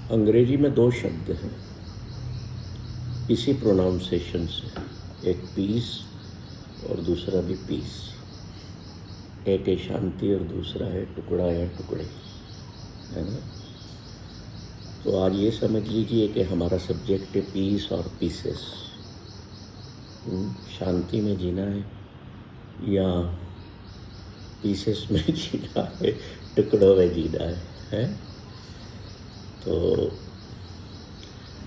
अंग्रेजी में दो शब्द हैं इसी प्रोनाउंसिएशन से, एक पीस और दूसरा भी पीस। एक है शांति और दूसरा है टुकड़ा या टुकड़े, है ना। तो आज ये समझ लीजिए कि हमारा सब्जेक्ट है पीस और पीसेस। शांति में जीना है या पीसेस में जीना है, टुकड़ों में जीना है? तो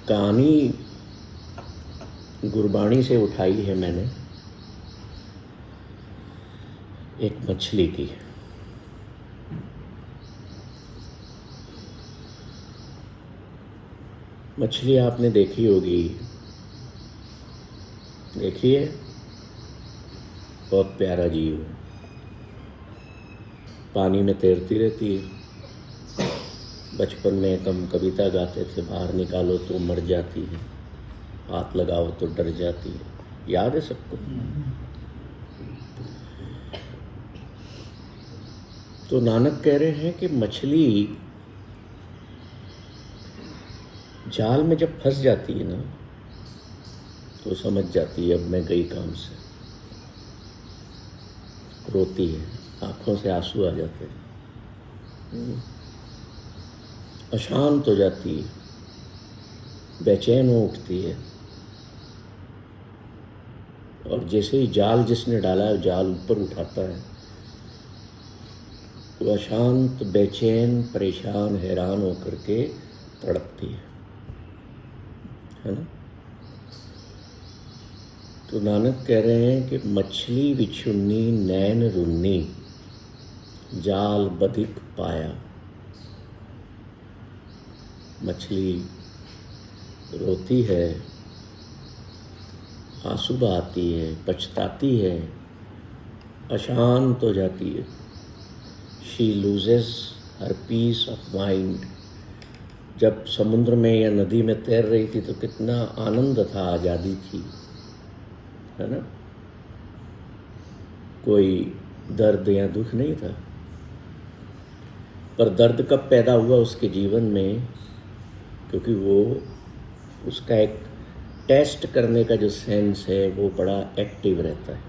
कहानी गुरबाणी से उठाई है मैंने, एक मछली की। मछली आपने देखी होगी, देखिए, बहुत प्यारा जीव है, पानी में तैरती रहती है। बचपन में हम कविता गाते थे, बाहर निकालो तो मर जाती है, हाथ लगाओ तो डर जाती है, याद है सबको? तो नानक कह रहे हैं कि मछली जाल में जब फंस जाती है ना, तो समझ जाती है अब मैं गई काम से, रोती है, आंखों से आंसू आ जाते हैं, अशांत हो जाती है, बेचैन हो उठती है, और जैसे ही जाल जिसने डाला है जाल ऊपर उठाता है, वो अशांत, बेचैन, परेशान, हैरान होकर के तड़पती है ना। तो नानक कह रहे हैं कि मछली विछुन्नी नैन रुन्नी, जाल बधिक पाया। मछली रोती है, आंसू बहाती है, पछताती है, अशांत हो जाती है। She loses her peace of mind. जब समुद्र में या नदी में तैर रही थी तो कितना आनंद था, आज़ादी थी, है ना। कोई दर्द या दुख नहीं था। पर दर्द कब पैदा हुआ उसके जीवन में? क्योंकि वो उसका एक टेस्ट करने का जो सेंस है वो बड़ा एक्टिव रहता है।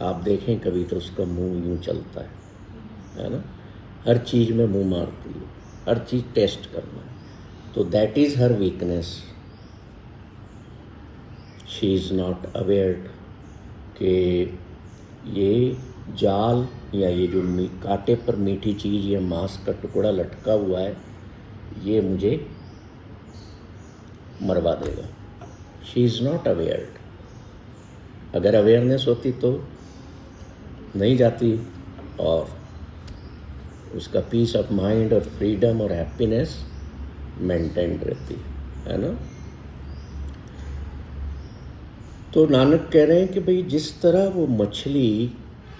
आप देखें कभी तो उसका मुंह यूं चलता है ना। हर चीज़ में मुंह मारती है, हर चीज़ टेस्ट करना है। तो that is her weakness. She is not aware कि ये जाल या ये जो कांटे पर मीठी चीज़ या मांस का टुकड़ा लटका हुआ है, ये मुझे मरवा देगा। She is not aware. अगर अवेयरनेस होती तो नहीं जाती, और उसका पीस ऑफ माइंड और फ्रीडम और हैप्पीनेस मेंटेन रहती है ना। तो नानक कह रहे हैं कि भाई जिस तरह वो मछली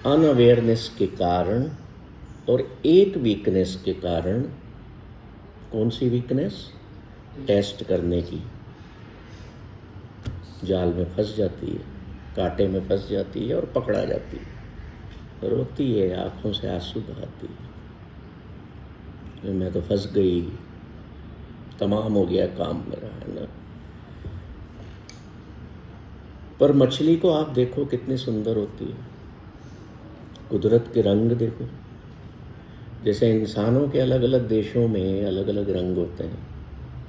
अनअवेयरनेस के कारण और एक वीकनेस के कारण, कौन सी वीकनेस? टेस्ट करने की, जाल में फंस जाती है, कांटे में फंस जाती है और पकड़ा जाती है, रोती है, आंखों से आंसू बहाती है, मैं तो फंस गई, तमाम हो गया काम मेरा, है ना। पर मछली को आप देखो कितनी सुंदर होती है, कुदरत के रंग देखो। जैसे इंसानों के अलग अलग देशों में अलग अलग रंग होते हैं,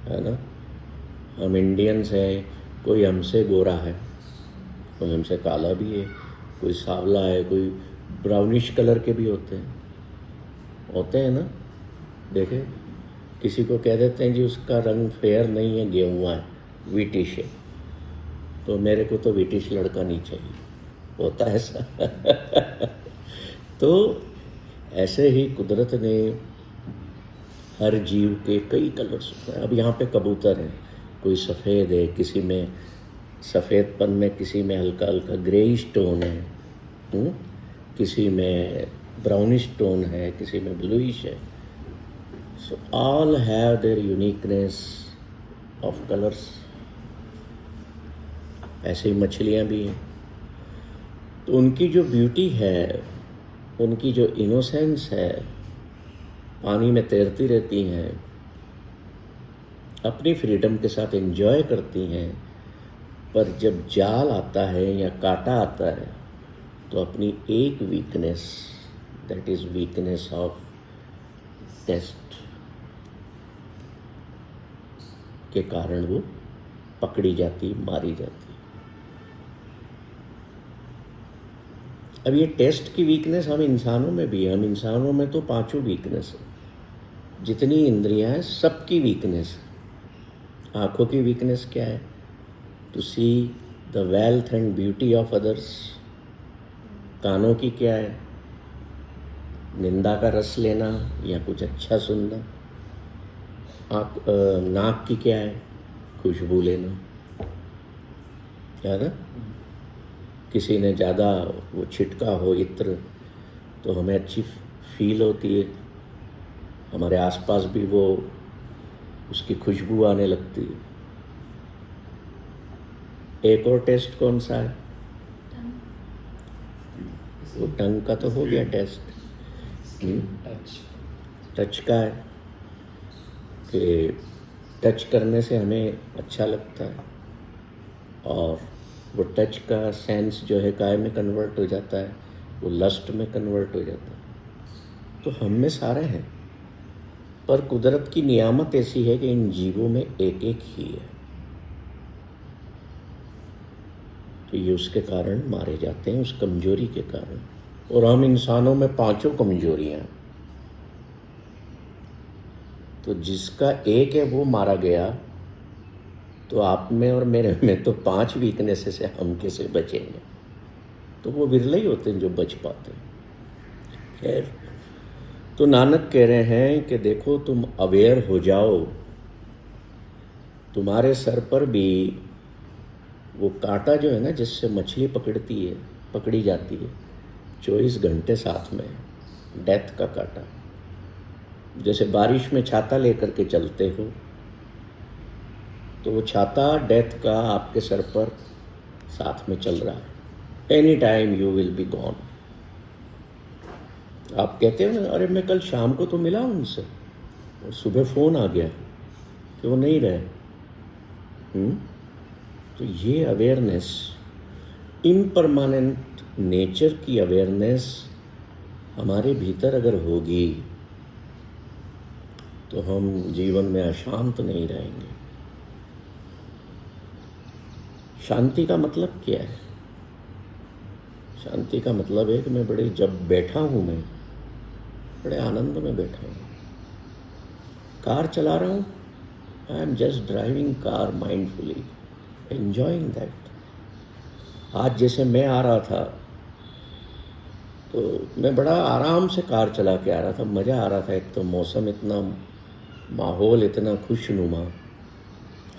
है ना। हम इंडियंस हैं, कोई हमसे गोरा है, कोई हमसे काला भी है, कोई सांवला है, कोई ब्राउनिश कलर के भी होते हैं ना। देखे, किसी को कह देते हैं जी उसका रंग फेयर नहीं है, गेहुआ है, व्हीटिश है, तो मेरे को तो व्हीटिश लड़का नहीं चाहिए, होता है ऐसा। तो ऐसे ही कुदरत ने हर जीव के कई कलर्स। अब यहाँ पे कबूतर है, कोई सफ़ेद है, किसी में सफ़ेदपन में, किसी में हल्का हल्का ग्रेइश टोन है, किसी में ब्राउनिश टोन है, किसी में ब्लूइश है। So all have their uniqueness of colours. ऐसे ही मछलियाँ भी हैं, तो उनकी जो ब्यूटी है, उनकी जो इनोसेंस है, पानी में तैरती रहती हैं, अपनी फ्रीडम के साथ एंजॉय करती हैं, पर जब जाल आता है या कांटा आता है तो अपनी एक weakness, that is weakness of taste के कारण वो पकड़ी जाती, मारी जाती। अब ये टेस्ट की वीकनेस हम इंसानों में भी है। हम इंसानों में तो पांचों वीकनेस है, जितनी इंद्रियां हैं सबकी वीकनेस है। आंखों की वीकनेस क्या है? To see the wealth and beauty of others. कानों की क्या है? निंदा का रस लेना या कुछ अच्छा सुनना। नाक की क्या है? खुशबू लेना, है ना? किसी ने ज़्यादा वो छिटका हो इत्र तो हमें अच्छी फील होती है, हमारे आसपास भी वो उसकी खुशबू आने लगती है। एक और टेस्ट कौन सा है? वो टंग का तो हो गया टेस्ट। टच का है कि टच करने से हमें अच्छा लगता है, और वो टच का सेंस जो है काय में कन्वर्ट हो जाता है, वो लस्ट में कन्वर्ट हो जाता है। तो हम में सारे हैं, पर कुदरत की नियामत ऐसी है कि इन जीवों में एक एक ही है, तो ये उसके कारण मारे जाते हैं, उस कमजोरी के कारण। और हम इंसानों में पांचों कमजोरियां, तो जिसका एक है वो मारा गया, तो आप में और मेरे में तो 5 वीकनेसेस है, हम कैसे बचेंगे? तो वो विरले ही होते हैं जो बच पाते हैं। खैर, तो नानक कह रहे हैं कि देखो तुम अवेयर हो जाओ, तुम्हारे सर पर भी वो कांटा जो है ना, जिससे मछली पकड़ी जाती है 24 घंटे साथ में, डेथ का कांटा। जैसे बारिश में छाता लेकर के चलते हो, तो वो छाता डेथ का आपके सर पर साथ में चल रहा है। Any time you will be gone. आप कहते हो ना, अरे मैं कल शाम को तो मिला उनसे और सुबह फ़ोन आ गया कि वो नहीं रहे। तो ये अवेयरनेस, इम्परमानेंट नेचर की अवेयरनेस हमारे भीतर अगर होगी तो हम जीवन में अशांत नहीं रहेंगे। शांति का मतलब क्या है? शांति का मतलब है कि मैं जब बैठा हूँ, मैं बड़े आनंद में बैठा हूँ, कार चला रहा हूँ, I am just driving car mindfully, enjoying that. आज जैसे मैं आ रहा था तो मैं बड़ा आराम से कार चला के आ रहा था, मज़ा आ रहा था। एक तो मौसम इतना, माहौल इतना खुशनुमा,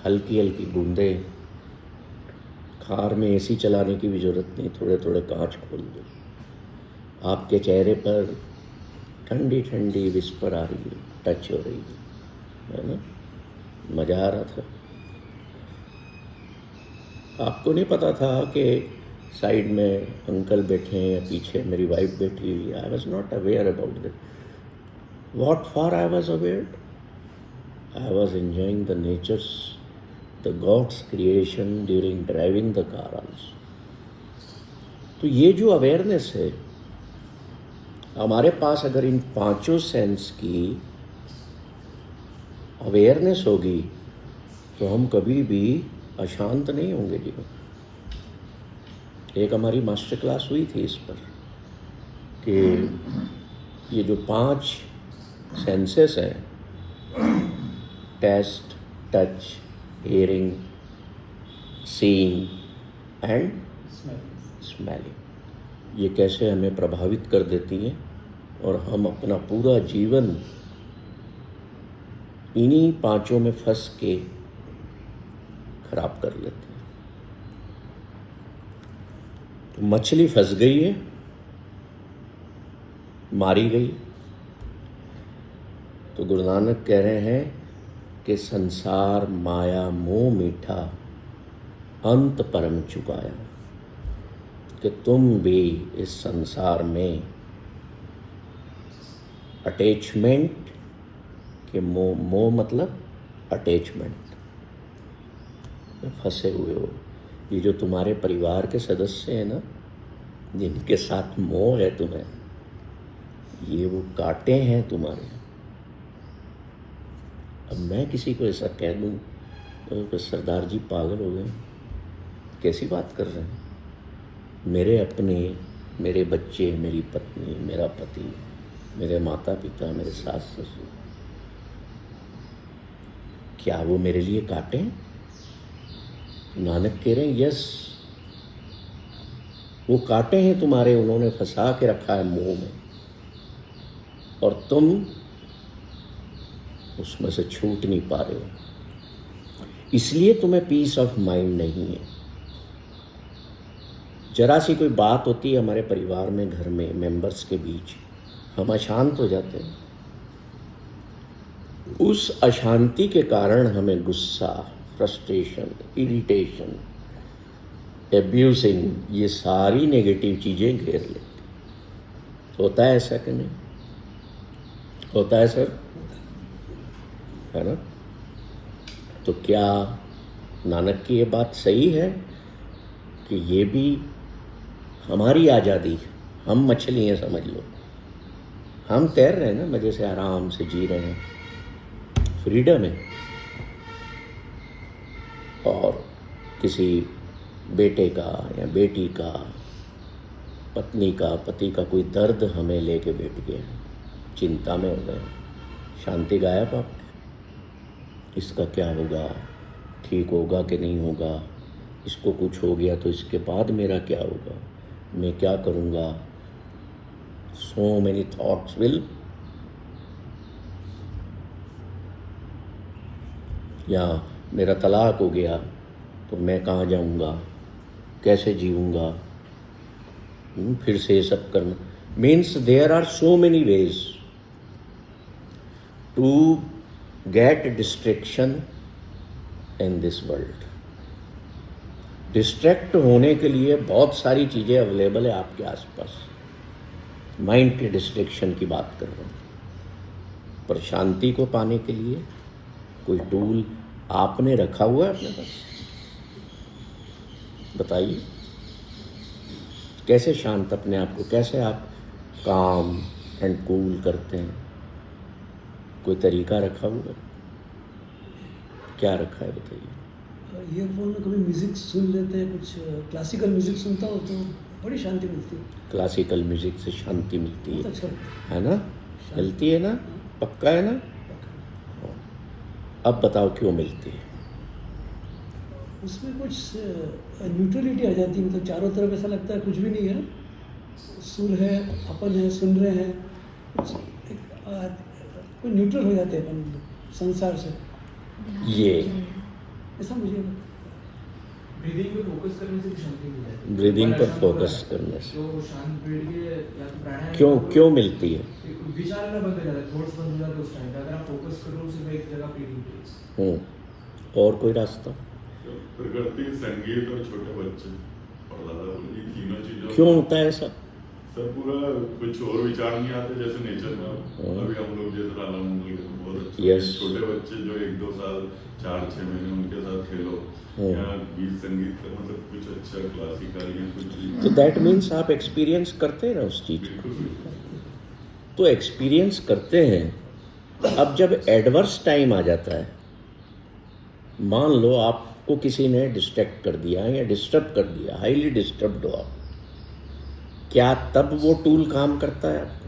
हल्की हल्की बूंदें, कार में एसी चलाने की भी ज़रूरत नहीं, थोड़े थोड़े कांच खोल दो, आपके चेहरे पर ठंडी ठंडी विस्पर आ रही है, टच हो रही है ना? मज़ा आ रहा था। आपको नहीं पता था कि साइड में अंकल बैठे हैं या पीछे मेरी वाइफ बैठी हुई है। I was not aware about that. What for I was aware? I was enjoying the natures, the gods creation during driving the car also. तो ये जो अवेयरनेस है हमारे पास, अगर इन पांचों सेंस की अवेयरनेस होगी तो हम कभी भी अशांत नहीं होंगे जीवन। एक हमारी मास्टर क्लास हुई थी इस पर कि ये जो 5 सेंसेस हैं, taste, touch, hearing, seeing and smelling, ये कैसे हमें प्रभावित कर देती हैं और हम अपना पूरा जीवन इन्हीं पांचों में फंस के खराब कर लेते हैं। तो मछली फंस गई है, मारी गई, तो गुरु नानक कह रहे हैं कि संसार माया मोह मीठा, अंत परम चुकाया, कि तुम भी इस संसार में अटैचमेंट के मोह मतलब अटैचमेंट में फंसे हुए हो। ये जो तुम्हारे परिवार के सदस्य हैं ना, जिनके साथ मोह है तुम्हें, ये वो कांटे हैं तुम्हारे। अब मैं किसी को ऐसा कह दूं तो सरदार जी पागल हो गए, कैसी बात कर रहे हैं। मेरे अपने, मेरे बच्चे, मेरी पत्नी, मेरा पति, मेरे माता पिता, मेरे सास ससुर, क्या वो मेरे लिए कांटे हैं? नानक कह रहे हैं यस, वो कांटे हैं तुम्हारे, उन्होंने फंसा के रखा है मोह में, और तुम उसमें से छूट नहीं पा रहे हो। इसलिए तुम्हें पीस ऑफ माइंड नहीं है। जरा सी कोई बात होती है हमारे परिवार में, घर में, मेंबर्स के बीच, हम अशांत हो जाते हैं। उस अशांति के कारण हमें गुस्सा, फ्रस्ट्रेशन, इरिटेशन, एब्यूजिंग, ये सारी नेगेटिव चीज़ें घेर लेती। होता है ऐसा कि नहीं? होता है सर, है ना? तो क्या नानक की ये बात सही है कि ये भी हमारी आज़ादी है? हम मछली हैं समझ लो, हम तैर रहे हैं ना, मज़े से आराम से जी रहे हैं, फ्रीडम है। और किसी बेटे का या बेटी का, पत्नी का, पति का कोई दर्द हमें लेके बैठ गया, चिंता में हो गए, शांति गायब आपकी। इसका क्या होगा, ठीक होगा कि नहीं होगा, इसको कुछ हो गया तो इसके बाद मेरा क्या होगा, मैं क्या करूँगा। सो मेनी थॉट्स विल, या मेरा तलाक हो गया तो मैं कहाँ जाऊँगा, कैसे जीऊँगा, फिर से ये सब करना। Means there are so many ways to get distraction in this world. Distract होने के लिए बहुत सारी चीज़ें अवेलेबल है आपके आसपास। माइंड के डिस्ट्रैक्शन की बात कर रहा हूँ, पर शांति को पाने के लिए कोई टूल आपने रखा हुआ है अपने पास? बताइए, कैसे शांत अपने आप को, कैसे आप काम एंड कूल करते हैं? कोई तरीका रखा हुआ है? क्या रखा है बताइए। ईयरफोन में कभी म्यूज़िक सुन लेते हैं, कुछ क्लासिकल म्यूज़िक सुनता हूँ तो बड़ी शांति मिलती है। क्लासिकल म्यूजिक से शांति मिलती है, अच्छा है ना? मिलती है ना? पक्का है ना? अब बताओ क्यों मिलती है? उसमें कुछ न्यूट्रलिटी आ जाती है, मतलब चारों तरफ ऐसा लगता है कुछ भी नहीं है, सुर है, अपन है, सुन रहे हैं, कुछ कोई न्यूट्रल हो जाते हैं अपन संसार से, ये ऐसा मुझे लगता है। ब्रीदिंग पे फोकस करने से भी शांति मिल जाती है। ब्रीदिंग पर फोकस करने से तो शांत बैठ के या तो प्राणायाम, क्यों मिलती है? विचार आना बंद हो जाता है, थॉट्स बंद हो जाते हैं उस टाइम पे, अगर आप फोकस करो सिर्फ एक जगह ब्रीदिंग पे। और कोई रास्ता? प्रकृति, संगीत और छोटे बच्चे और दादा, ये तीनों चीजों क्यों होता है ऐसा? सर पूरा कुछ और विचार नहीं आते जैसे नेचर में। अभी हम लोग जैसे राला मंगल के बहुत अच्छे Yes. छोटे बच्चे जो 1-2 साल 4-6 महीने उनके साथ खेलो, या गीत संगीत का मतलब कुछ अच्छा क्लासिकल या कुछ। तो दैट मीन्स आप एक्सपीरियंस करते हैं ना उस चीज़ को। बिल्कुल बिल्कुल। तो एक्सपीरियंस करते हैं। अब जब एडवर्स टाइम आ जाता है, मान लो आपको किसी ने डिस्ट्रैक्ट कर दिया या डिस्टर्ब कर दिया, हाईली डिस्टर्ब्ड हो आप, क्या तब वो टूल काम करता है आपको?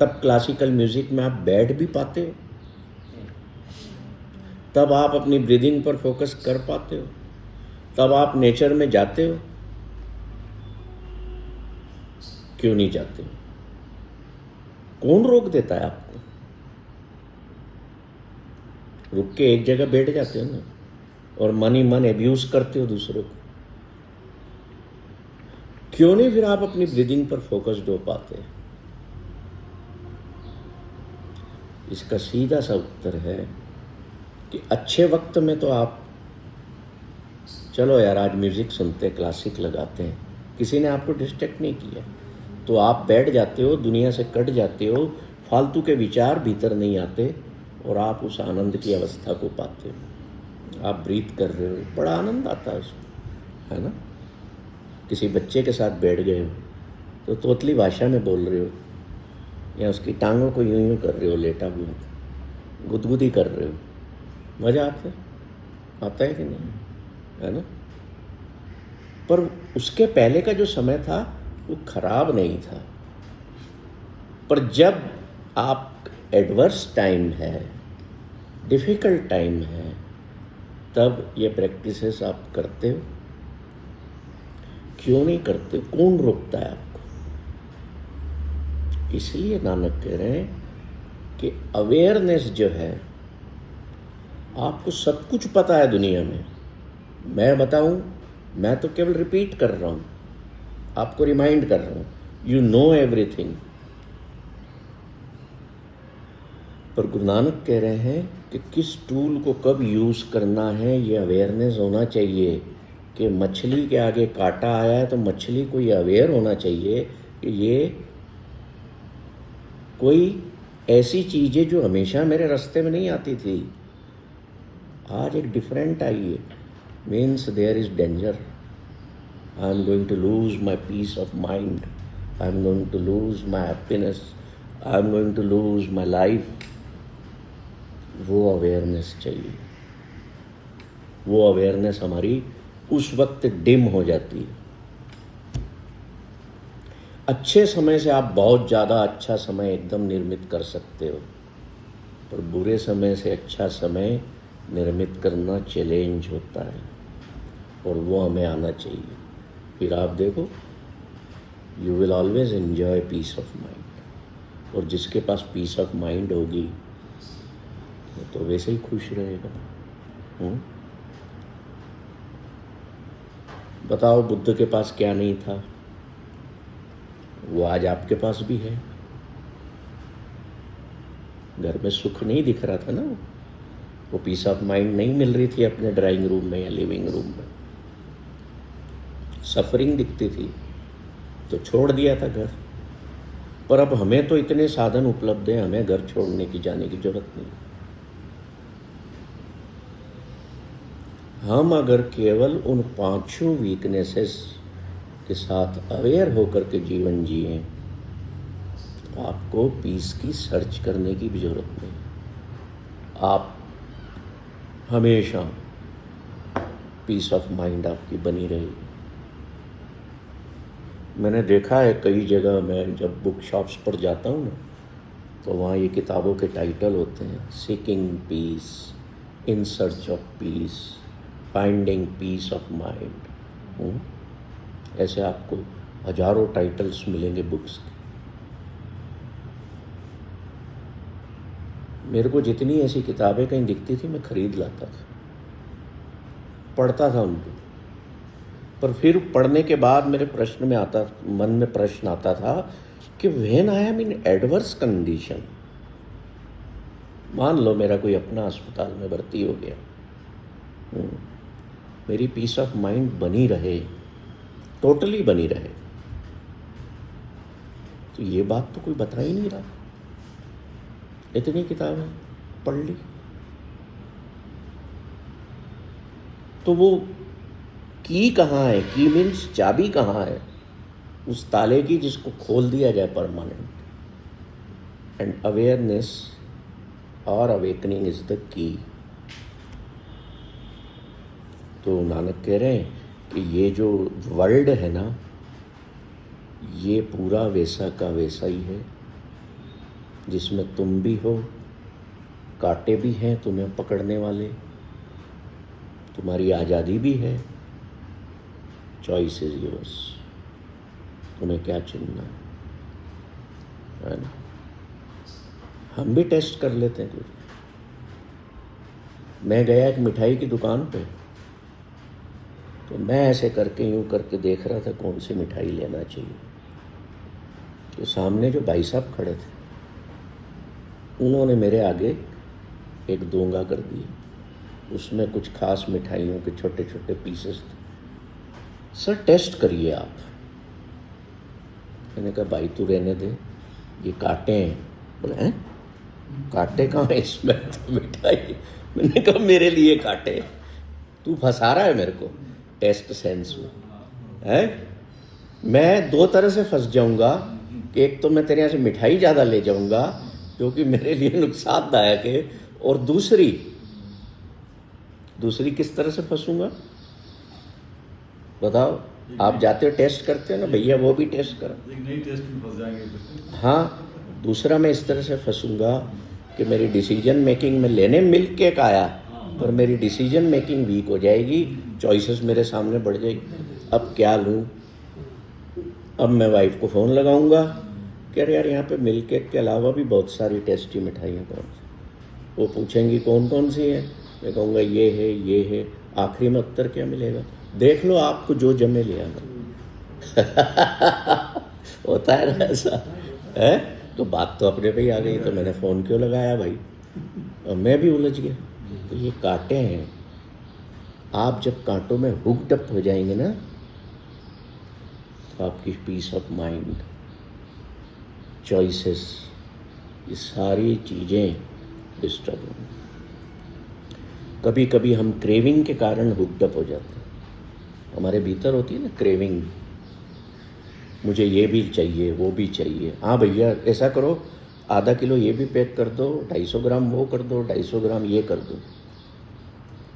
तब क्लासिकल म्यूजिक में आप बैठ भी पाते हो? तब आप अपनी ब्रीदिंग पर फोकस कर पाते हो? तब आप नेचर में जाते हो? क्यों नहीं जाते हो? कौन रोक देता है आपको? रुक के एक जगह बैठ जाते हो ना, और मन ही मन एब्यूज करते हो दूसरों को। क्यों नहीं फिर आप अपनी ब्रीदिंग पर फोकस्ड हो पाते? इसका सीधा सा उत्तर है कि अच्छे वक्त में तो आप चलो यार आज म्यूजिक सुनते, क्लासिक लगाते हैं, किसी ने आपको डिस्ट्रैक्ट नहीं किया, तो आप बैठ जाते हो, दुनिया से कट जाते हो, फालतू के विचार भीतर नहीं आते, और आप उस आनंद की अवस्था को पाते हो। आप ब्रीथ कर रहे हो, बड़ा आनंद आता है उसमें, है ना। किसी बच्चे के साथ बैठ गए हो तो तोतली भाषा में बोल रहे हो, या उसकी टांगों को यूं यूं कर रहे हो, लेटा हुआ गुदगुदी कर रहे हो, मज़ा आता है कि नहीं, है ना। पर उसके पहले का जो समय था वो खराब नहीं था। पर जब आप एडवर्स टाइम है, डिफ़िकल्ट टाइम है, तब ये प्रैक्टिसेस आप करते हो। क्यों नहीं करते? कौन रोकता है आपको? इसलिए नानक कह रहे हैं कि अवेयरनेस जो है, आपको सब कुछ पता है दुनिया में। मैं बताऊं, मैं तो केवल रिपीट कर रहा हूं, आपको रिमाइंड कर रहा हूं, यू नो एवरीथिंग। पर गुरु नानक कह रहे हैं कि किस टूल को कब यूज़ करना है, ये अवेयरनेस होना चाहिए। कि मछली के आगे कांटा आया है तो मछली को ये अवेयर होना चाहिए कि ये कोई ऐसी चीज़ है जो हमेशा मेरे रास्ते में नहीं आती थी, आज एक डिफरेंट आई है, means there is danger. I am going to lose my peace of mind, I am going to lose my happiness, I am going to lose my life. वो अवेयरनेस चाहिए। वो अवेयरनेस हमारी उस वक्त डिम हो जाती है। अच्छे समय से आप बहुत ज़्यादा अच्छा समय एकदम निर्मित कर सकते हो, पर बुरे समय से अच्छा समय निर्मित करना चैलेंज होता है, और वो हमें आना चाहिए। फिर आप देखो, you will always enjoy peace of mind. और जिसके पास पीस ऑफ माइंड होगी वो तो वैसे ही खुश रहेगा। बताओ, बुद्ध के पास क्या नहीं था? वो आज आपके पास भी है। घर में सुख नहीं दिख रहा था ना, वो पीस ऑफ माइंड नहीं मिल रही थी अपने ड्राइंग रूम में या लिविंग रूम में, सफरिंग दिखती थी, तो छोड़ दिया था घर। पर अब हमें तो इतने साधन उपलब्ध हैं, हमें घर छोड़ने की, जाने की जरूरत नहीं। हम अगर केवल उन पांचों वीकनेसेस के साथ अवेयर होकर के जीवन जिए, तो आपको पीस की सर्च करने की भी जरूरत नहीं। आप हमेशा पीस ऑफ माइंड आपकी बनी रहेगी। मैंने देखा है कई जगह, मैं जब बुक शॉप्स पर जाता हूँ ना, तो वहाँ ये किताबों के टाइटल होते हैं, seeking peace, in search of peace, finding peace of mind. ऐसे आपको हजारों टाइटल्स मिलेंगे बुक्स के। मेरे को जितनी ऐसी किताबें कहीं दिखती थी मैं खरीद लाता था, पढ़ता था उनको। पर फिर पढ़ने के बाद मेरे मन में प्रश्न आता था कि when I am in adverse condition, मान लो मेरा कोई अपना अस्पताल में भर्ती हो गया, मेरी पीस ऑफ माइंड बनी रहे, टोटली बनी रहे, तो ये बात तो कोई बता ही नहीं रहा। इतनी किताबें पढ़ ली, तो वो की कहाँ है? की मीन्स चाबी कहाँ है उस ताले की जिसको खोल दिया जाए परमानेंट। एंड अवेयरनेस और अवेकनिंग इज द की। तो नानक कह रहे हैं कि ये जो वर्ल्ड है ना, ये पूरा वैसा का वैसा ही है, जिसमें तुम भी हो, कांटे भी हैं तुम्हें पकड़ने वाले, तुम्हारी आज़ादी भी है, चॉइस इज योर्स, तुम्हें क्या चुनना है ना। हम भी टेस्ट कर लेते हैं कुछ। मैं गया एक मिठाई की दुकान पे, तो मैं ऐसे करके यूं करके देख रहा था कौन सी मिठाई लेना चाहिए। तो सामने जो भाई साहब खड़े थे, उन्होंने मेरे आगे एक दोंगा कर दिया, उसमें कुछ खास मिठाइयों के छोटे छोटे पीसेस थे। सर टेस्ट करिए आप। मैंने कहा भाई तू रहने दे, ये कांटे हैं। बोले हैं? कांटे कहाँ है इसमें, तो मिठाई। मैंने कहा मेरे लिए कांटे, तू फंसा रहा है मेरे को टेस्ट सेंस में, है। मैं दो तरह से फंस जाऊंगा कि एक तो मैं तेरे यहाँ से मिठाई ज़्यादा ले जाऊंगा जो कि मेरे लिए नुकसानदायक है, और दूसरी किस तरह से फंसूंगा बताओ। आप जाते हो टेस्ट करते हो ना भैया, वो भी टेस्ट करो। एक नई टेस्ट में फंस जाएंगे। हाँ, दूसरा मैं इस तरह से फंसूंगा कि मेरी डिसीजन मेकिंग में, लेने मिल्क केक आया पर मेरी डिसीजन मेकिंग वीक हो जाएगी, चॉइसेस मेरे सामने बढ़ जाएगी। अब क्या लूँ? अब मैं वाइफ को फ़ोन लगाऊंगा कि अरे यार यहाँ पे मिल्क केक के अलावा भी बहुत सारी टेस्टी मिठाइयाँ कौन सी। वो पूछेंगी कौन कौन सी हैं, मैं कहूँगा ये है। आखिरी में उत्तर क्या मिलेगा? देख लो आपको जो जमे ले आना। होता है ना ऐसा, है। तो बात तो अपने पे ही आ गई, तो मैंने फ़ोन क्यों लगाया भाई, और मैं भी उलझ गया। तो ये कांटे हैं, आप जब कांटों में हुक्ड अप हो जाएंगे ना, तो आपकी पीस ऑफ माइंड, चॉइसेस, ये सारी चीज़ें डिस्टर्ब होंगी। कभी कभी हम क्रेविंग के कारण हुक्ड अप हो जाते हैं। हमारे भीतर होती है ना क्रेविंग, मुझे ये भी चाहिए, वो भी चाहिए। हाँ भैया ऐसा करो, आधा किलो ये भी पैक कर दो, 250 ग्राम वो कर दो, 250 ग्राम ये कर दो।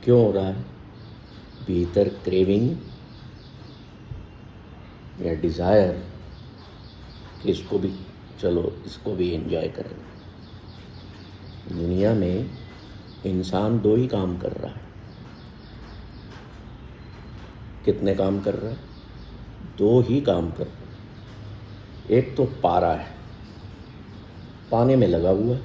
क्यों हो रहा है? भीतर क्रेविंग या डिज़ायर कि इसको भी, चलो इसको भी एंजॉय करेंगे। दुनिया में इंसान दो ही काम कर रहा है। कितने काम कर रहा है? दो ही काम कर रहा है। एक तो पारा है, पाने में लगा हुआ है।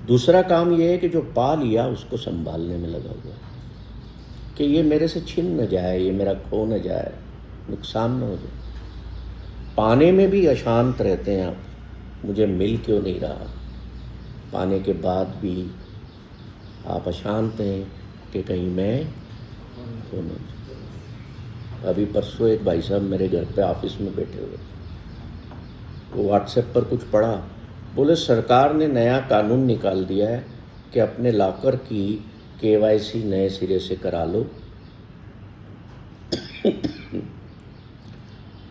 दूसरा काम ये है कि जो पा लिया उसको संभालने में लगा हुआ है कि ये मेरे से छिन न जाए, ये मेरा खो न जाए, नुकसान न हो जाए। पाने में भी अशांत रहते हैं आप, मुझे मिल क्यों नहीं रहा। पाने के बाद भी आप अशांत हैं कि कहीं मैं खो न जाऊं। अभी परसों एक भाई साहब मेरे घर पे ऑफिस में बैठे हुए थे, वो व्हाट्सएप पर कुछ पढ़ा, बोले सरकार ने नया कानून निकाल दिया है कि अपने लॉकर की KYC नए सिरे से करा लो,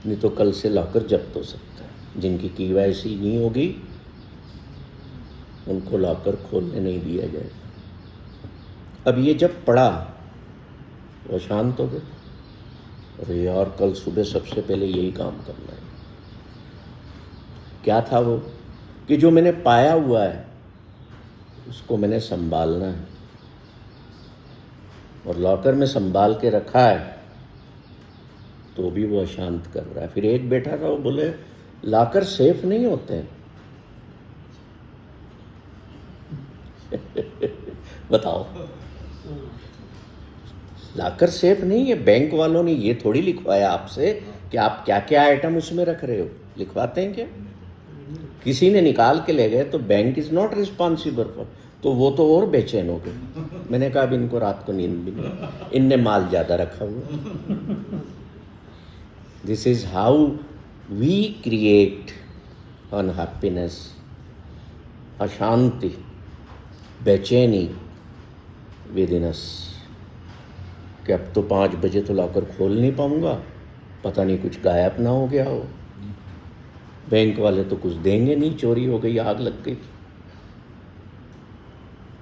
नहीं तो कल से लॉकर जब्त हो सकता है। जिनकी KYC नहीं होगी उनको लॉकर खोलने नहीं दिया जाएगा। अब ये जब पढ़ा वो शांत हो गए, अरे यार कल सुबह सबसे पहले यही काम करना है। क्या था वो? कि जो मैंने पाया हुआ है उसको मैंने संभालना है, और लॉकर में संभाल के रखा है तो भी वो अशांत कर रहा है। फिर एक बैठा था, वो बोले लॉकर सेफ नहीं होते हैं। बताओ, लॉकर सेफ नहीं है। बैंक वालों ने ये थोड़ी लिखवाया आपसे कि आप क्या क्या आइटम उसमें रख रहे हो, लिखवाते हैं क्या? किसी ने निकाल के ले गए तो bank is not responsible for, तो वो तो और बेचैन हो गए। मैंने कहा अब इनको रात को नींद भी नहीं, इनने माल ज़्यादा रखा हुआ। This is how we create unhappiness, अशांति, बेचैनी विद इन अस, कि अब तो 5 बजे तो लॉकर खोल नहीं पाऊंगा, पता नहीं कुछ गायब ना हो गया हो, बैंक वाले तो कुछ देंगे नहीं, चोरी हो गई, आग लग गई।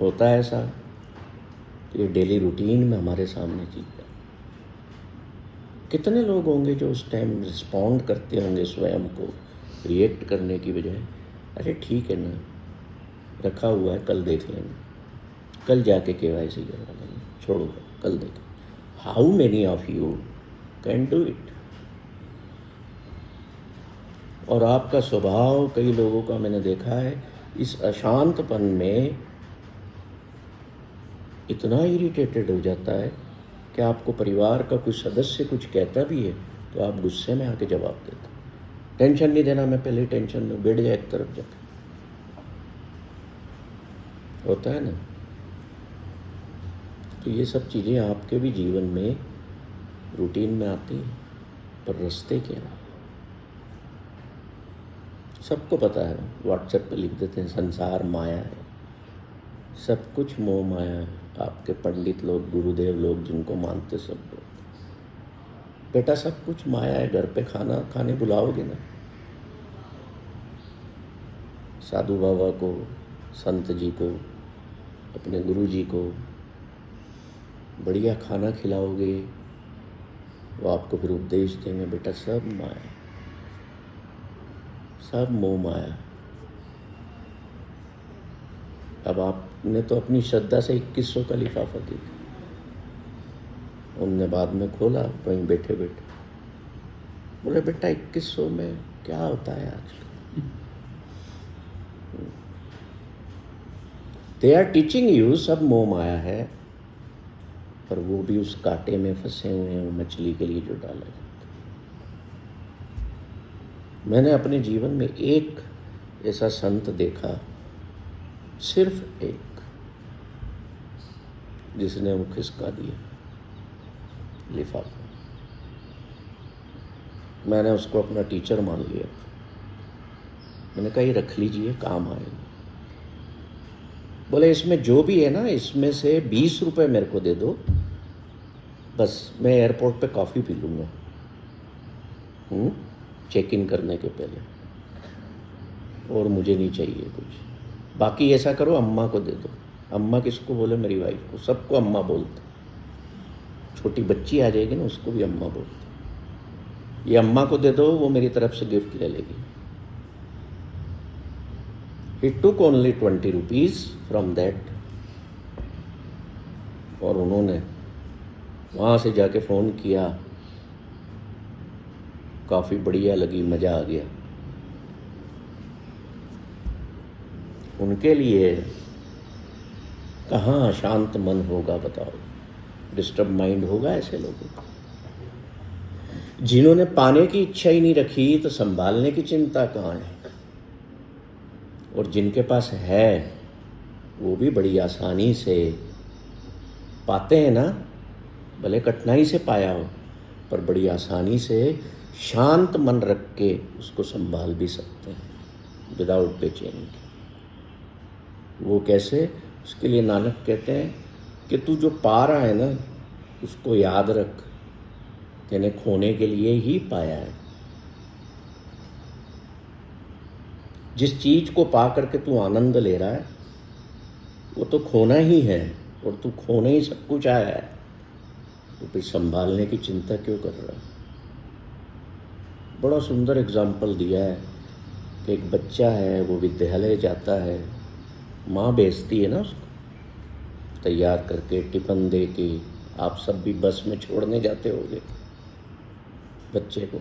होता है ऐसा। ये डेली रूटीन में हमारे सामने चीज़ है। कितने लोग होंगे जो उस टाइम रिस्पॉन्ड करते होंगे स्वयं को रिएक्ट करने की बजाय, अरे ठीक है ना, रखा हुआ है, कल देख लेंगे, कल जाके KYC करवा लेंगे, छोड़ो कल देखें। How many of you can do it? और आपका स्वभाव, कई लोगों का मैंने देखा है, इस अशांतपन में इतना इरिटेटेड हो जाता है कि आपको परिवार का कुछ सदस्य कुछ कहता भी है तो आप गुस्से में आके जवाब देते। टेंशन नहीं देना, मैं पहले टेंशन में बैठ जाए एक तरफ जाके। होता है ना। तो ये सब चीज़ें आपके भी जीवन में रूटीन में आती हैं, पर रास्ते क्या हैं? सबको पता है, व्हाट्सएप पे लिख देते हैं संसार माया है, सब कुछ मोह माया है। आपके पंडित लोग, गुरुदेव लोग, जिनको मानते सब लोग, बेटा सब कुछ माया है। घर पे खाना खाने बुलाओगे ना, साधु बाबा को, संत जी को, अपने गुरु जी को बढ़िया खाना खिलाओगे, वो आपको फिर उपदेश देंगे, बेटा सब माया, सब मोह माया। अब आपने तो अपनी श्रद्धा से 2100 का लिफाफा दे दिया, उनने बाद में खोला वहीं बैठे बैठे, बोले बेटा 2100 में क्या होता है आजकल। दे आर टीचिंग यू सब मोह माया है, पर वो भी उस कांटे में फंसे हुए हैं, वो मछली के लिए जो डाला जाता है। मैंने अपने जीवन में एक ऐसा संत देखा, सिर्फ एक, जिसने वो खिसका दिया लिफाफा। मैंने उसको अपना टीचर मान लिया। मैंने कहा ये रख लीजिए, काम आएगा। बोले इसमें जो भी है ना, इसमें से 20 रुपए मेरे को दे दो, बस मैं एयरपोर्ट पे कॉफ़ी पी लूँगा चेक इन करने के पहले, और मुझे नहीं चाहिए कुछ। बाकी ऐसा करो अम्मा को दे दो। अम्मा किसको बोले? मेरी वाइफ को। सबको अम्मा बोलते, छोटी बच्ची आ जाएगी ना उसको भी अम्मा बोलते। ये अम्मा को दे दो, वो मेरी तरफ से गिफ्ट ले लेगी। He took only 20 rupees from that, और उन्होंने वहाँ से जाके फ़ोन किया, काफ़ी बढ़िया लगी, मज़ा आ गया। उनके लिए कहाँ शांत मन होगा बताओ? डिस्टर्ब माइंड होगा ऐसे लोगों का। जिन्होंने पाने की इच्छा ही नहीं रखी तो संभालने की चिंता कहाँ है? और जिनके पास है वो भी बड़ी आसानी से पाते हैं ना, भले कठिनाई से पाया हो, पर बड़ी आसानी से शांत मन रख के उसको संभाल भी सकते हैं विदाउट बेचैनी के। वो कैसे? उसके लिए नानक कहते हैं कि तू जो पा रहा है ना, उसको याद रख, तेने खोने के लिए ही पाया है। जिस चीज को पा करके तू आनंद ले रहा है, वो तो खोना ही है, और तू खोने ही सब कुछ आया है, तो फिर संभालने की चिंता क्यों कर रहा है? बड़ा सुंदर एग्जाम्पल दिया है कि एक बच्चा है, वो विद्यालय जाता है, माँ भेजती है ना उसको तैयार करके, टिफिन दे के। आप सब भी बस में छोड़ने जाते होगे बच्चे को,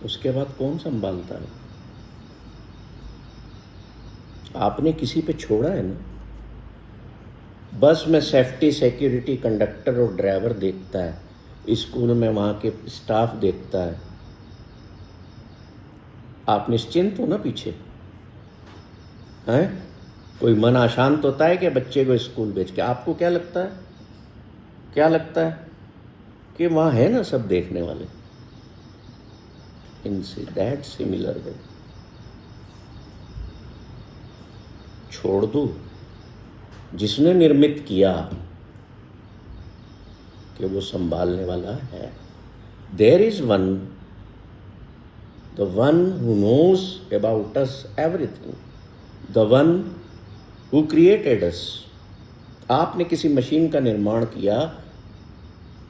उसके बाद कौन संभालता है? आपने किसी पे छोड़ा है ना। बस में सेफ्टी, सिक्योरिटी, कंडक्टर और ड्राइवर देखता है, स्कूल में वहाँ के स्टाफ देखता है। आप निश्चिंत हो ना पीछे? हैं? कोई मन अशांत होता है कि बच्चे को स्कूल भेज के? आपको क्या लगता है? क्या लगता है कि वहाँ है ना सब देखने वाले? इनसे दैट सिमिलर वे छोड़ दो। जिसने निर्मित किया कि वो संभालने वाला है। There is one, the one who knows about us everything, the one who created us. आपने किसी मशीन का निर्माण किया,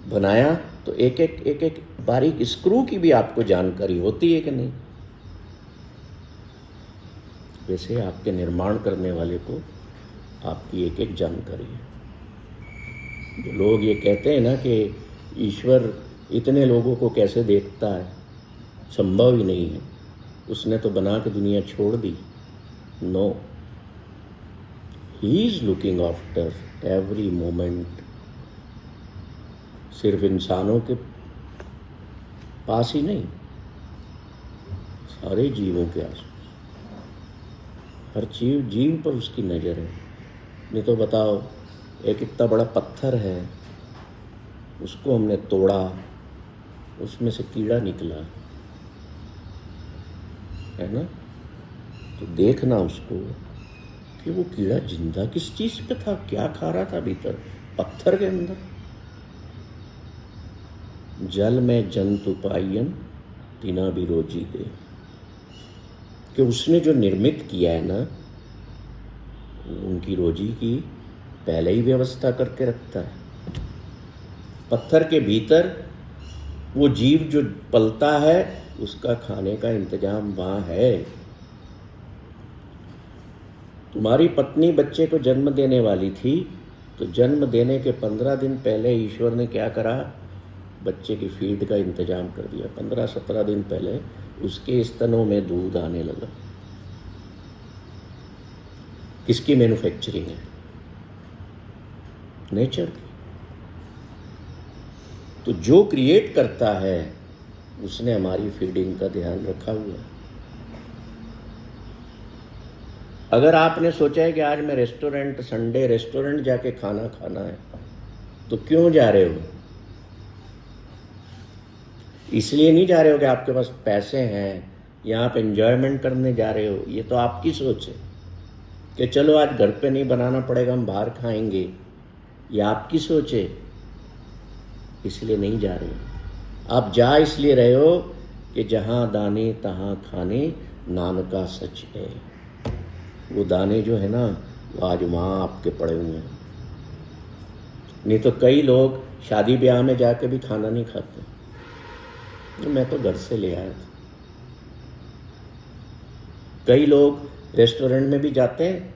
बनाया, तो एक एक बारीक स्क्रू की भी आपको जानकारी होती है कि नहीं? वैसे आपके निर्माण करने वाले को आपकी एक एक जानकारी है। जो लोग ये कहते हैं ना कि ईश्वर इतने लोगों को कैसे देखता है, संभव ही नहीं है, उसने तो बना के दुनिया छोड़ दी। No, he is looking after every moment. सिर्फ इंसानों के पास ही नहीं, सारे जीवों के आसपास, हर जीव पर उसकी नज़र है। नहीं तो बताओ, एक इतना बड़ा पत्थर है, उसको हमने तोड़ा, उसमें से कीड़ा निकला, है ना, तो देखना उसको कि वो कीड़ा जिंदा किस चीज पे था, क्या खा रहा था भीतर, पत्थर के अंदर। जल में जंतु पायन तिना भी रोजी दे, कि उसने जो निर्मित किया है ना, उनकी रोजी की पहले ही व्यवस्था करके रखता है। पत्थर के भीतर वो जीव जो पलता है, उसका खाने का इंतजाम वहां है। तुम्हारी पत्नी बच्चे को जन्म देने वाली थी, तो जन्म देने के 15 दिन पहले ईश्वर ने क्या करा, बच्चे की फीड का इंतजाम कर दिया। 15-17 दिन पहले उसके स्तनों में दूध आने लगा। किसकी मैन्युफैक्चरिंग है? नेचर की। तो जो क्रिएट करता है उसने हमारी फीडिंग का ध्यान रखा हुआ है। अगर आपने सोचा है कि आज मैं रेस्टोरेंट, संडे रेस्टोरेंट जाके खाना खाना है, तो क्यों जा रहे हो? इसलिए नहीं जा रहे हो कि आपके पास पैसे हैं या आप एंजॉयमेंट करने जा रहे हो। ये तो आपकी सोच है कि चलो आज घर पे नहीं बनाना पड़ेगा, हम बाहर खाएंगे। ये आपकी सोच है, इसलिए नहीं जा रहे हो। आप जा इसलिए रहे हो कि जहाँ दाने तहाँ खाने, नान का सच है। वो दाने जो है ना, वो आज वहाँ आपके पड़े हुए हैं। नहीं तो कई लोग शादी ब्याह में जाके भी खाना नहीं खाते। मैं तो घर से ले आया था। कई लोग रेस्टोरेंट में भी जाते हैं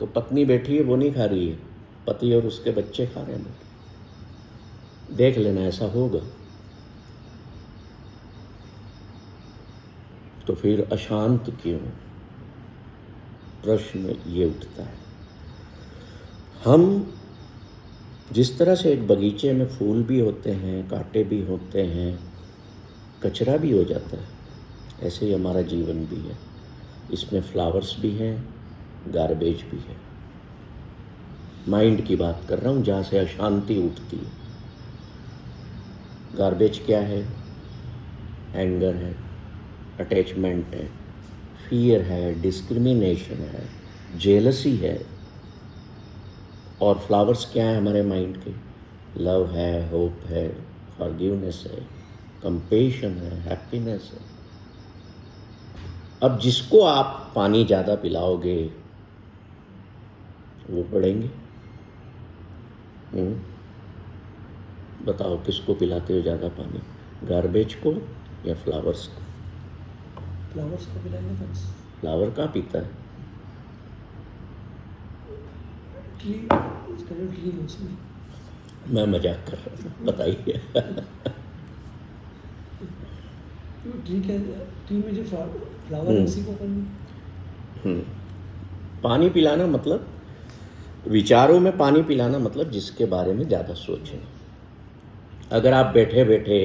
तो पत्नी बैठी है, वो नहीं खा रही है, पति और उसके बच्चे खा रहे हैं। देख लेना, ऐसा होगा। तो फिर अशांत क्यों? प्रश्न ये उठता है। हम जिस तरह से एक बगीचे में फूल भी होते हैं, कांटे भी होते हैं, कचरा भी हो जाता है, ऐसे ही हमारा जीवन भी है। इसमें फ्लावर्स भी हैं, गार्बेज भी है। माइंड की बात कर रहा हूँ, जहाँ से अशांति उठती है। गार्बेज क्या है? एंगर है, अटैचमेंट है, फियर है, डिस्क्रिमिनेशन है, जेलसी है। और फ्लावर्स क्या है हमारे माइंड के? लव है, होप है, फॉरगिवनेस है, कंपेशन है, हैप्पीनेस है। अब जिसको आप पानी ज़्यादा पिलाओगे वो बढ़ेंगे। बताओ किसको पिलाते हो ज़्यादा पानी, गार्बेज को या फ्लावर्स को? फ्लावर्स को पिलाएंगे तो फ्लावर कहाँ पीता है? ट्री, उसका जो ट्री है उसमें। मैं मजाक कर रहा था, बताइए। ट्री में जो फ्लावर है उसी को पानी। पानी पिलाना मतलब, विचारों में पानी पिलाना मतलब जिसके बारे में ज़्यादा सोचें। अगर आप बैठे बैठे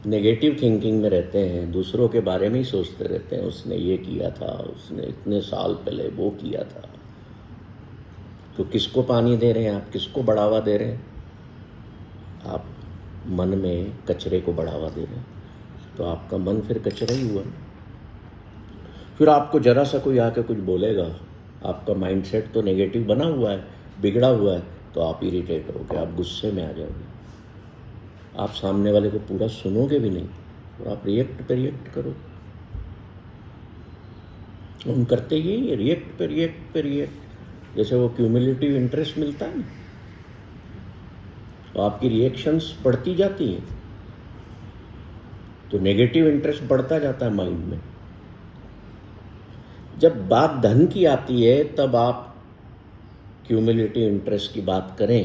नेगेटिव थिंकिंग में रहते हैं, दूसरों के बारे में ही सोचते रहते हैं, उसने ये किया था, उसने इतने साल पहले वो किया था, तो किसको पानी दे रहे हैं आप? किसको बढ़ावा दे रहे हैं? आप मन में कचरे को बढ़ावा दे रहे हैं। तो आपका मन फिर कचरा ही हुआ। फिर आपको जरा सा कोई आके कुछ बोलेगा, आपका माइंडसेट तो नेगेटिव बना हुआ है, बिगड़ा हुआ है, तो आप इरिटेट होगे, आप गुस्से में आ जाओगे। आप सामने वाले को पूरा सुनोगे भी नहीं और आप रिएक्ट पे रिएक्ट करो। हम करते ही रिएक्ट पे रिएक्ट पे रिएक्ट। जैसे वो क्यूमुलेटिव इंटरेस्ट मिलता है ना, तो आपकी रिएक्शंस बढ़ती जाती हैं, तो नेगेटिव इंटरेस्ट बढ़ता जाता है माइंड में। जब बात धन की आती है तब आप क्यूमुलेटिव इंटरेस्ट की बात करें,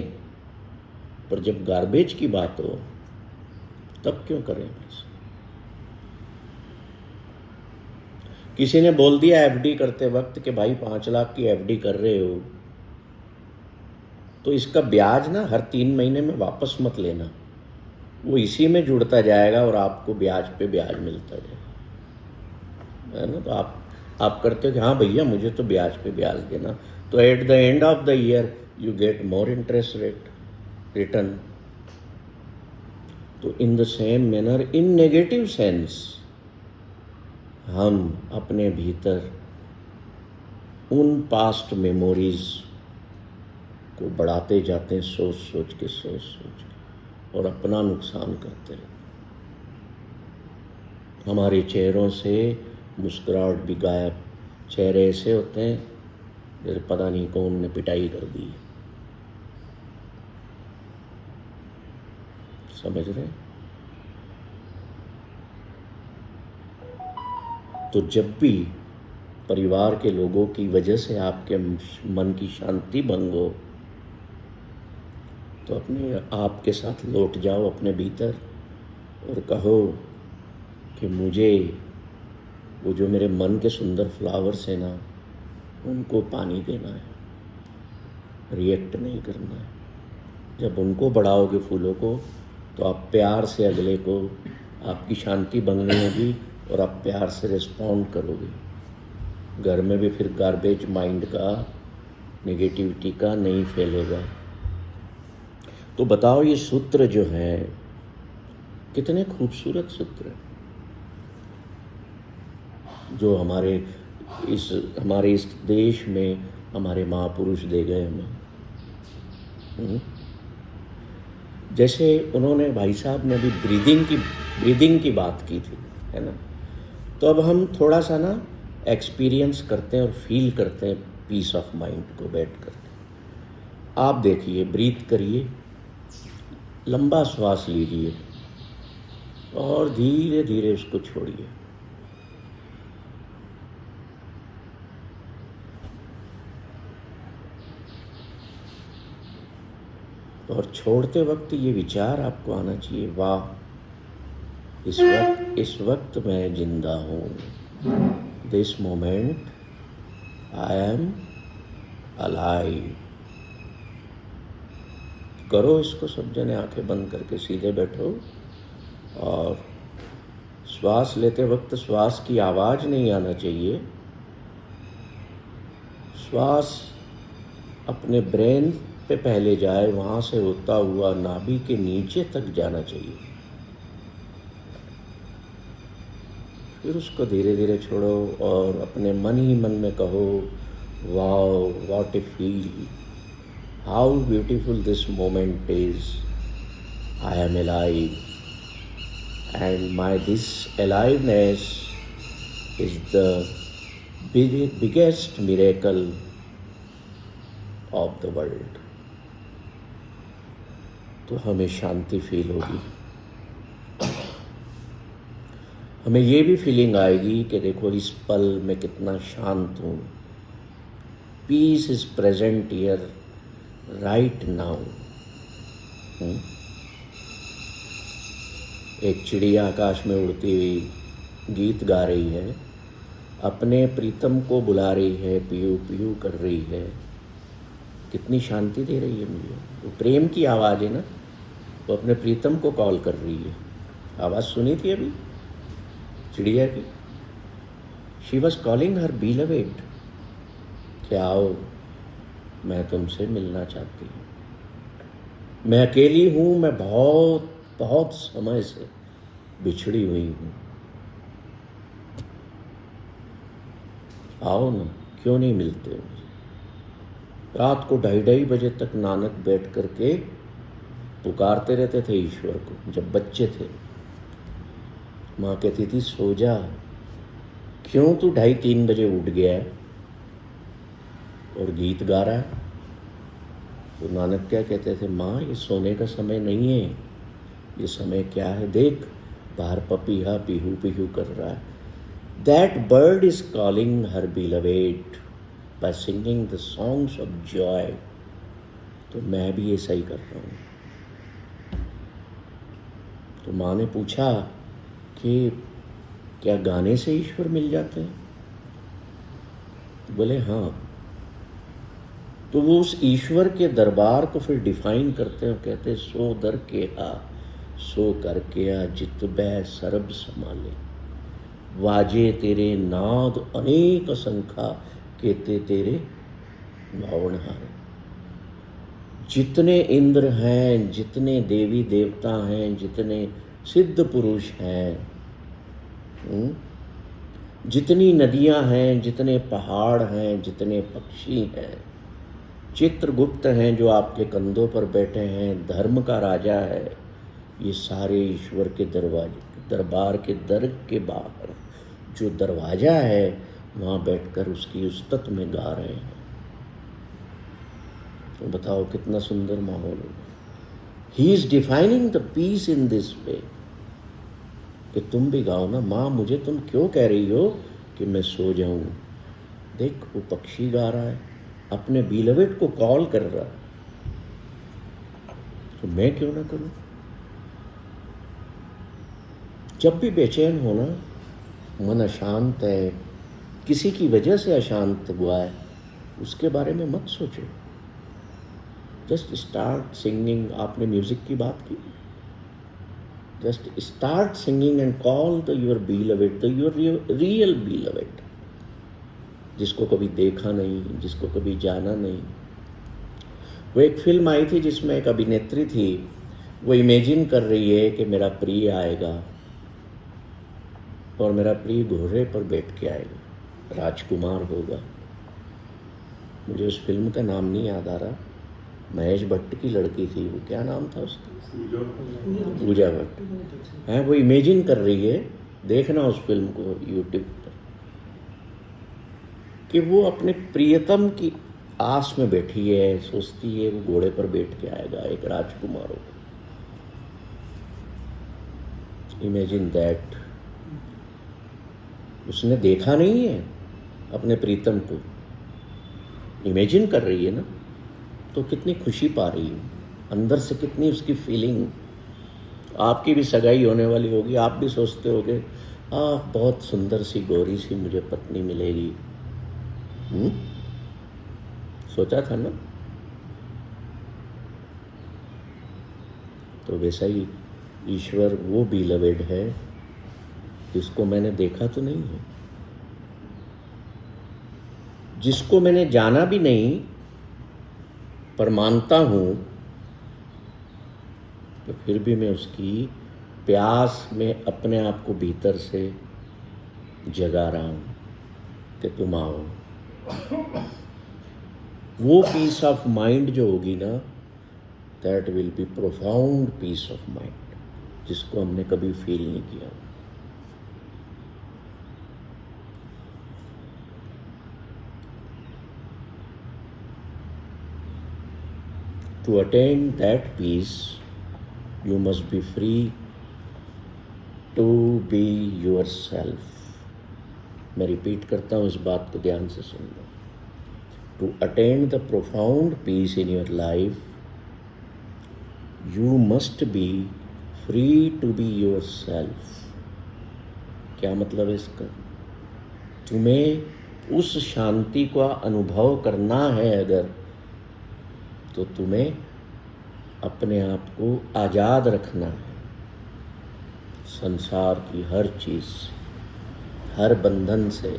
पर जब गार्बेज की बात हो तब क्यों करें? किसी ने बोल दिया एफडी करते वक्त कि भाई 5 लाख की एफडी कर रहे हो तो इसका ब्याज ना हर 3 महीने में वापस मत लेना, वो इसी में जुड़ता जाएगा और आपको ब्याज पे ब्याज मिलता जाएगा, है ना। तो आप करते हो कि हाँ भैया मुझे तो ब्याज पे ब्याज देना, तो at the end of the year you get more interest rate return. तो in the same manner, in negative sense, हम अपने भीतर उन पास्ट मेमोरीज को बढ़ाते जाते हैं, सोच सोच के और अपना नुकसान करते हैं। हमारे चेहरों से मुस्कुराहट भी गायब, चेहरे ऐसे होते हैं जैसे पता नहीं कौन ने पिटाई कर दी। समझ रहे हैं? तो जब भी परिवार के लोगों की वजह से आपके मन की शांति भंग हो, तो अपने आप के साथ लौट जाओ अपने भीतर और कहो कि मुझे वो जो मेरे मन के सुंदर फ्लावर्स हैं ना, उनको पानी देना है, रिएक्ट नहीं करना है। जब उनको बढ़ाओगे फूलों को, तो आप प्यार से अगले को, आपकी शांति भंगने होगी और आप प्यार से रिस्पॉन्ड करोगे। घर में भी फिर गार्बेज माइंड का, नेगेटिविटी का नहीं फैलेगा। तो बताओ, ये सूत्र जो है कितने खूबसूरत सूत्र हैं जो हमारे इस देश में हमारे महापुरुष दे गए हमें। जैसे उन्होंने, भाई साहब ने अभी ब्रीदिंग की बात की थी, है ना। तो अब हम थोड़ा सा ना एक्सपीरियंस करते हैं और फील करते हैं पीस ऑफ माइंड को बैठ करके। आप देखिए, ब्रीथ करिए, लंबा श्वास लीजिए और धीरे धीरे उसको छोड़िए। और छोड़ते वक्त ये विचार आपको आना चाहिए, वाह, इस वक्त मैं जिंदा हूँ। This moment I am alive. करो इसको सब जने, आंखें बंद करके सीधे बैठो और श्वास लेते वक्त श्वास की आवाज नहीं आना चाहिए। श्वास अपने ब्रेन पे पहले जाए, वहां से होता हुआ नाभि के नीचे तक जाना चाहिए। फिर उसको धीरे धीरे छोड़ो और अपने मन ही मन में कहो, wow, what A feel, how beautiful this moment is, I am alive and my this aliveness is the biggest miracle of the world. तो हमें शांति फील होगी, हमें ये भी फीलिंग आएगी कि देखो इस पल में कितना शांत हूँ। Peace is present here right now. एक चिड़िया आकाश में उड़ती हुई गीत गा रही है, अपने प्रीतम को बुला रही है, पीयू पीयू कर रही है। कितनी शांति दे रही है मुझे। वो प्रेम की आवाज़ है ना, वो अपने प्रीतम को कॉल कर रही है। आवाज़ सुनी थी अभी चिड़िया की। शी वॉज कॉलिंग हर बीलवेड कि आओ, मैं तुमसे मिलना चाहती हूँ, मैं अकेली हूँ, मैं बहुत बहुत समय से बिछड़ी हुई हूँ, आओ ना, क्यों नहीं मिलते हो। रात को 2:30 बजे तक नानक बैठ करके पुकारते रहते थे ईश्वर को जब बच्चे थे। माँ कहती थी, सो जा, क्यों तू 2:30-3 बजे उठ गया है और गीत गा रहा है। तो नानक क्या कहते थे, माँ ये सोने का समय नहीं है, ये समय क्या है, देख बाहर पपीहा पीहू पीहू कर रहा है। That bird is calling her beloved by singing the songs of joy। तो मैं भी ऐसा ही कर रहा हूँ। तो माँ ने पूछा कि क्या गाने से ईश्वर मिल जाते हैं? बोले हाँ। तो वो उस ईश्वर के दरबार को फिर डिफाइन करते हैं, कहते हैं, सो दर के आ, सो करके आ, जित बै सरब संभाले, वाजे तेरे नाद अनेक असंख्या, कहते तेरे भावनहार। जितने इंद्र हैं, जितने देवी देवता हैं, जितने सिद्ध पुरुष हैं, जितनी नदियां हैं, जितने पहाड़ हैं, जितने पक्षी हैं, चित्रगुप्त हैं जो आपके कंधों पर बैठे हैं, धर्म का राजा है, ये सारे ईश्वर के दरबार के दर के बाहर जो दरवाजा है वहाँ बैठकर उसकी उस्तत में गा रहे हैं। तो बताओ कितना सुंदर माहौल है। He is defining the peace in this way कि तुम भी गाओ ना, माँ मुझे तुम क्यों कह रही हो कि मैं सो जाऊं। देख वो पक्षी गा रहा है, अपने बीलवेट को कॉल कर रहा है, तो मैं क्यों ना करूं। जब भी बेचैन होना, मन अशांत है, किसी की वजह से अशांत हुआ है, उसके बारे में मत सोचो। Just start singing. आपने म्यूजिक की बात की, just start singing and call the your beloved, the your real beloved, जिसको कभी देखा नहीं, जिसको कभी जाना नहीं। वो एक फिल्म आई थी जिसमें एक अभिनेत्री थी, वो इमेजिन कर रही है कि मेरा प्रिय आएगा और मेरा प्रिय घोड़े पर बैठ के आएगा, राजकुमार होगा। मुझे उस फिल्म का नाम नहीं याद आ रहा, महेश भट्ट की लड़की थी, वो क्या नाम था उसका, पूजा भट्ट है। वो इमेजिन कर रही है, देखना उस फिल्म को यूट्यूब पर, कि वो अपने प्रियतम की आस में बैठी है, सोचती है वो घोड़े पर बैठ के आएगा, एक राजकुमार होगा। Imagine that. उसने देखा नहीं है अपने प्रीतम को, इमेजिन कर रही है ना, तो कितनी खुशी पा रही है अंदर से, कितनी उसकी फीलिंग। आपकी भी सगाई होने वाली होगी, आप भी सोचते होगे बहुत सुंदर सी गोरी सी मुझे पत्नी मिलेगी। सोचा था ना। तो वैसा ही ईश्वर वो बीलवेड है जिसको मैंने देखा तो नहीं है, जिसको मैंने जाना भी नहीं, पर मानता हूं, तो फिर भी मैं उसकी प्यास में अपने आप को भीतर से जगा रहा हूं कि तुम आओ। वो पीस ऑफ माइंड जो होगी ना, that will be profound peace of mind, जिसको हमने कभी फील नहीं किया। To attain that peace, you must be free to be yourself. मैं रिपीट करता हूँ, इस बात को ध्यान से सुन लो। To attain the profound peace in your life, you must be free to be yourself. क्या मतलब है इसका? तुम्हें उस शांति का अनुभव करना है अगर, तो तुम्हें अपने आप को आज़ाद रखना है संसार की हर चीज़, हर बंधन से,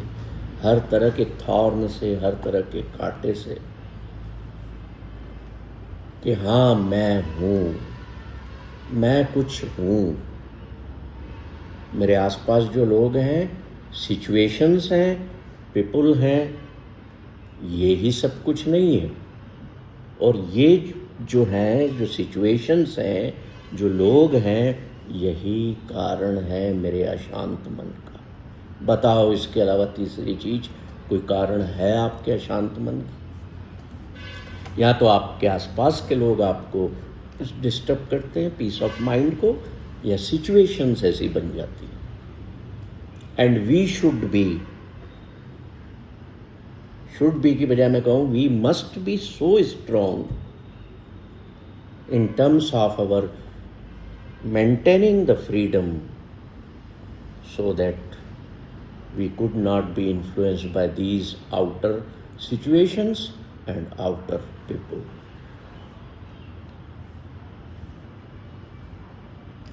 हर तरह के थॉर्न से, हर तरह के कांटे से, कि हाँ मैं हूँ, मैं कुछ हूँ। मेरे आसपास जो लोग हैं, सिचुएशंस हैं, पीपल हैं, ये ही सब कुछ नहीं है। और ये जो हैं, जो सिचुएशंस हैं, जो लोग हैं, यही कारण है मेरे अशांत मन का। बताओ इसके अलावा तीसरी चीज कोई कारण है आपके अशांत मन की? या तो आपके आसपास के लोग आपको डिस्टर्ब करते हैं पीस ऑफ माइंड को, या सिचुएशंस ऐसी बन जाती है। एंड वी शुड बी की बजाय मैं कहूँ we must be so strong in terms of our maintaining the freedom, so that we could not be influenced by these outer situations and outer people.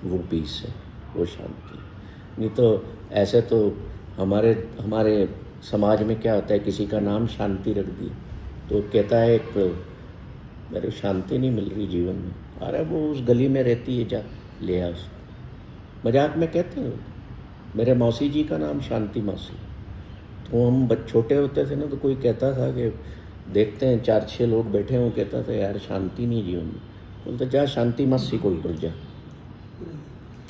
वो piece है, वो शांति। नहीं तो ऐसे तो हमारे समाज में क्या होता है, किसी का नाम शांति रख दिया तो कहता है एक मेरे शांति नहीं मिल रही जीवन में। अरे वो उस गली में रहती है, जा ले आ उसको। मजाक में कहते हैं, मेरे मौसी जी का नाम शांति मौसी, वो हम छोटे होते थे ना, तो कोई कहता था कि देखते हैं 4-6 लोग बैठे हों, कहता था यार शांति नहीं जीवन में। बोलते जा शांति मौसी को उतर जा,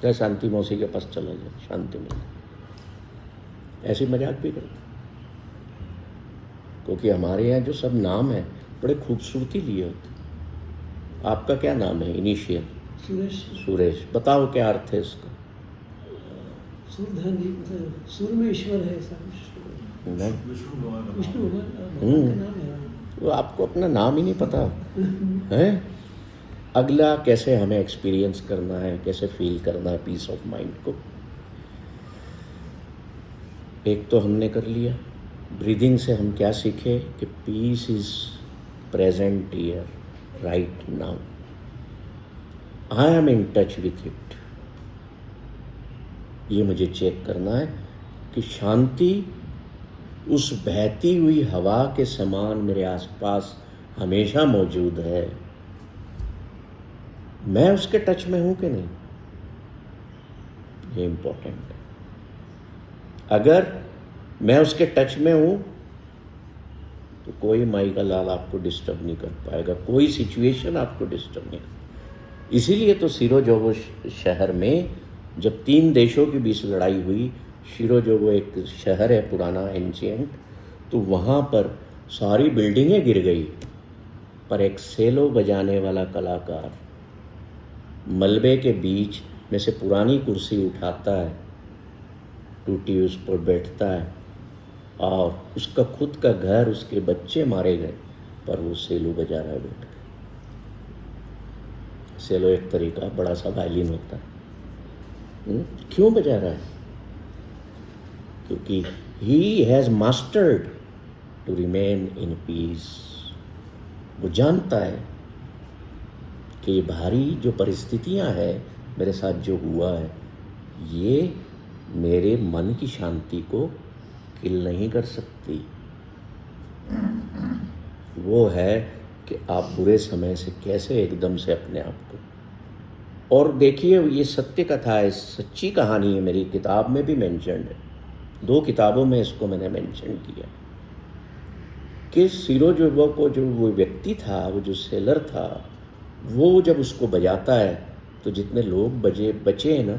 क्या शांति मौसी के पास चला जा, शांति मिल। ऐसी मजाक भी करते, क्योंकि हमारे यहाँ जो सब नाम है बड़े खूबसूरती लिए होते। आपका क्या नाम है इनिशियल? सुरेश। सुरेश। बताओ क्या अर्थ है इसका? सूर्यधन जी, मतलब सूर्य में ईश्वर है ऐसा। नहीं, विष्णु भगवान का नाम है। वो आपको अपना नाम ही नहीं पता है। अगला कैसे हमें एक्सपीरियंस करना है, कैसे फील करना है पीस ऑफ माइंड को, एक तो हमने कर लिया। ब्रीदिंग से हम क्या सीखे कि peace is present here right now, I am in touch with it. ये मुझे चेक करना है कि शांति उस बहती हुई हवा के समान मेरे आसपास हमेशा मौजूद है। मैं उसके टच में हूं कि नहीं, ये इंपॉर्टेंट है। अगर मैं उसके टच में हूं तो कोई माई का लाल आपको डिस्टर्ब नहीं कर पाएगा, कोई सिचुएशन आपको डिस्टर्ब नहीं कर। इसीलिए तो सिरोजोवो शहर में जब 3 देशों के बीच लड़ाई हुई, शिरोजोवो एक शहर है पुराना एंशिएंट, तो वहाँ पर सारी बिल्डिंगें गिर गई, पर एक सेलो बजाने वाला कलाकार मलबे के बीच में से पुरानी कुर्सी उठाता है, टूटी उस पर बैठता है, और उसका खुद का घर, उसके बच्चे मारे गए, पर वो सेलो बजा रहा है बैठ के। सेलो एक तरीका बड़ा सा वायलिन होता है। क्यों बजा रहा है? क्योंकि he has mastered to remain in peace. वो जानता है कि ये भारी जो परिस्थितियां हैं, मेरे साथ जो हुआ है, ये मेरे मन की शांति को किल नहीं कर सकती। वो है कि आप बुरे समय से कैसे एकदम से अपने आप को, और देखिए ये सत्य कथा है, सच्ची कहानी है, मेरी किताब में भी मेंशन्ड है, 2 किताबों में इसको मैंने मेंशन किया कि सिरोजोवो को जो वो व्यक्ति था, वो जो सेलर था, वो जब उसको बजाता है तो जितने लोग बचे हैं ना,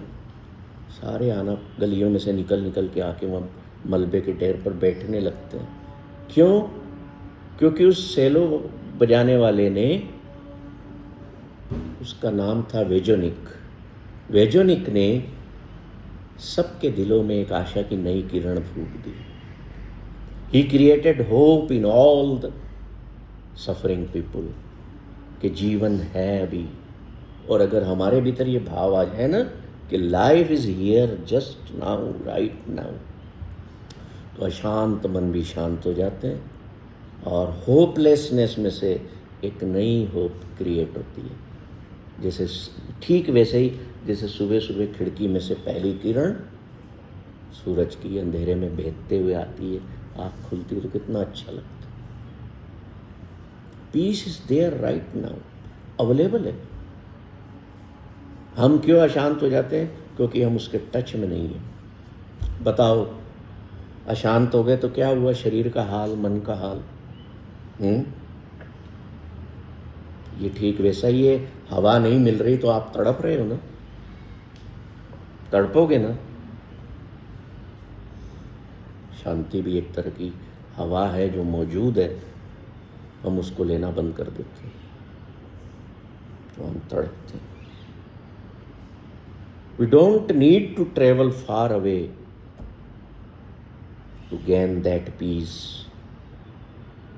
सारे आना गलियों में से निकल के आके वहाँ मलबे के ढेर पर बैठने लगते हैं। क्यों? क्योंकि उस सेलो बजाने वाले ने, उसका नाम था वेजोनिक। वेजोनिक ने सबके दिलों में एक आशा की नई किरण फूंक दी। He created hope in all the suffering people, कि जीवन है अभी। और अगर हमारे भीतर ये भाव आ जाए ना कि life is here just now right now, तो अशांत मन भी शांत हो जाते हैं, और होपलेसनेस में से एक नई होप क्रिएट होती है। जैसे ठीक वैसे ही जैसे सुबह सुबह खिड़की में से पहली किरण सूरज की अंधेरे में भेदते हुए आती है, आँख खुलती है तो कितना अच्छा लगता है। Peace is there right now, available है। हम क्यों अशांत हो जाते हैं? क्योंकि हम उसके टच में नहीं हैं। बताओ, अशांत हो गए तो क्या हुआ? शरीर का हाल, मन का हाल। ये ठीक वैसा ही है। हवा नहीं मिल रही तो आप तड़प रहे हो ना, तड़पोगे ना। शांति भी एक तरह की हवा है जो मौजूद है, हम उसको लेना बंद कर देते हैं तो हम तड़पते हैं। We don't need to travel far away to gain that peace.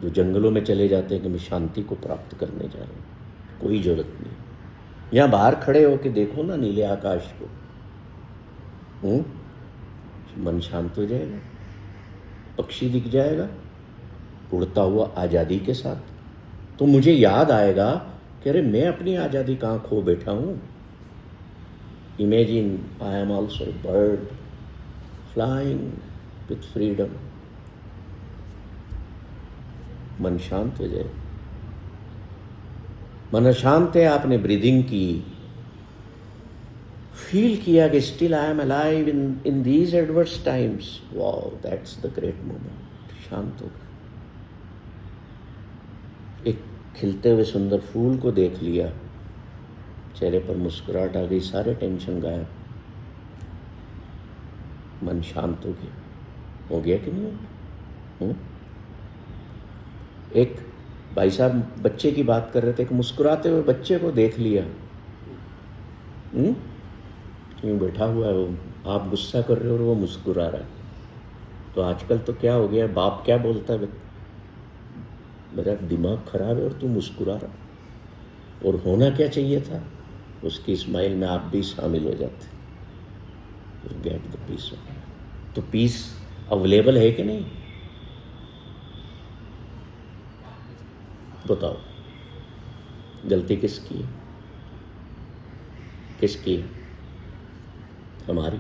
जो जंगलों में चले जाते हैं कि मैं शांति को प्राप्त करने जा रहा हूँ, कोई जरूरत नहीं। यहाँ बाहर खड़े होके देखो ना नीले आकाश को, मन शांत हो जाएगा। पक्षी दिख जाएगा उड़ता हुआ आज़ादी के साथ, तो मुझे याद आएगा कि अरे मैं अपनी आज़ादी कहाँ खो बैठा हूँ। Imagine I am also a bird flying with freedom. मन शांत हो जाए। मन शांत है, आपने ब्रीदिंग की, फील किया कि still I am alive in these adverse times, wow that's the great moment. शांत हो गए, एक खिलते हुए सुंदर फूल को देख लिया, चेहरे पर मुस्कुराहट आ गई, सारे टेंशन गायब, मन शांत हो गया कि नहीं हुआ? एक भाई साहब बच्चे की बात कर रहे थे, एक मुस्कुराते हुए बच्चे को देख लिया, यूं बैठा हुआ है वो, आप गुस्सा कर रहे हो और वो मुस्कुरा रहा है। तो आजकल तो क्या हो गया, बाप क्या बोलता है, मेरा दिमाग खराब है और तू मुस्कुरा रहा। और होना क्या चाहिए था, उसकी स्माइल में आप भी शामिल हो जाते, गेट द पीस। तो पीस अवेलेबल है कि नहीं, बताओ। गलती किसकी है, किसकी है? हमारी।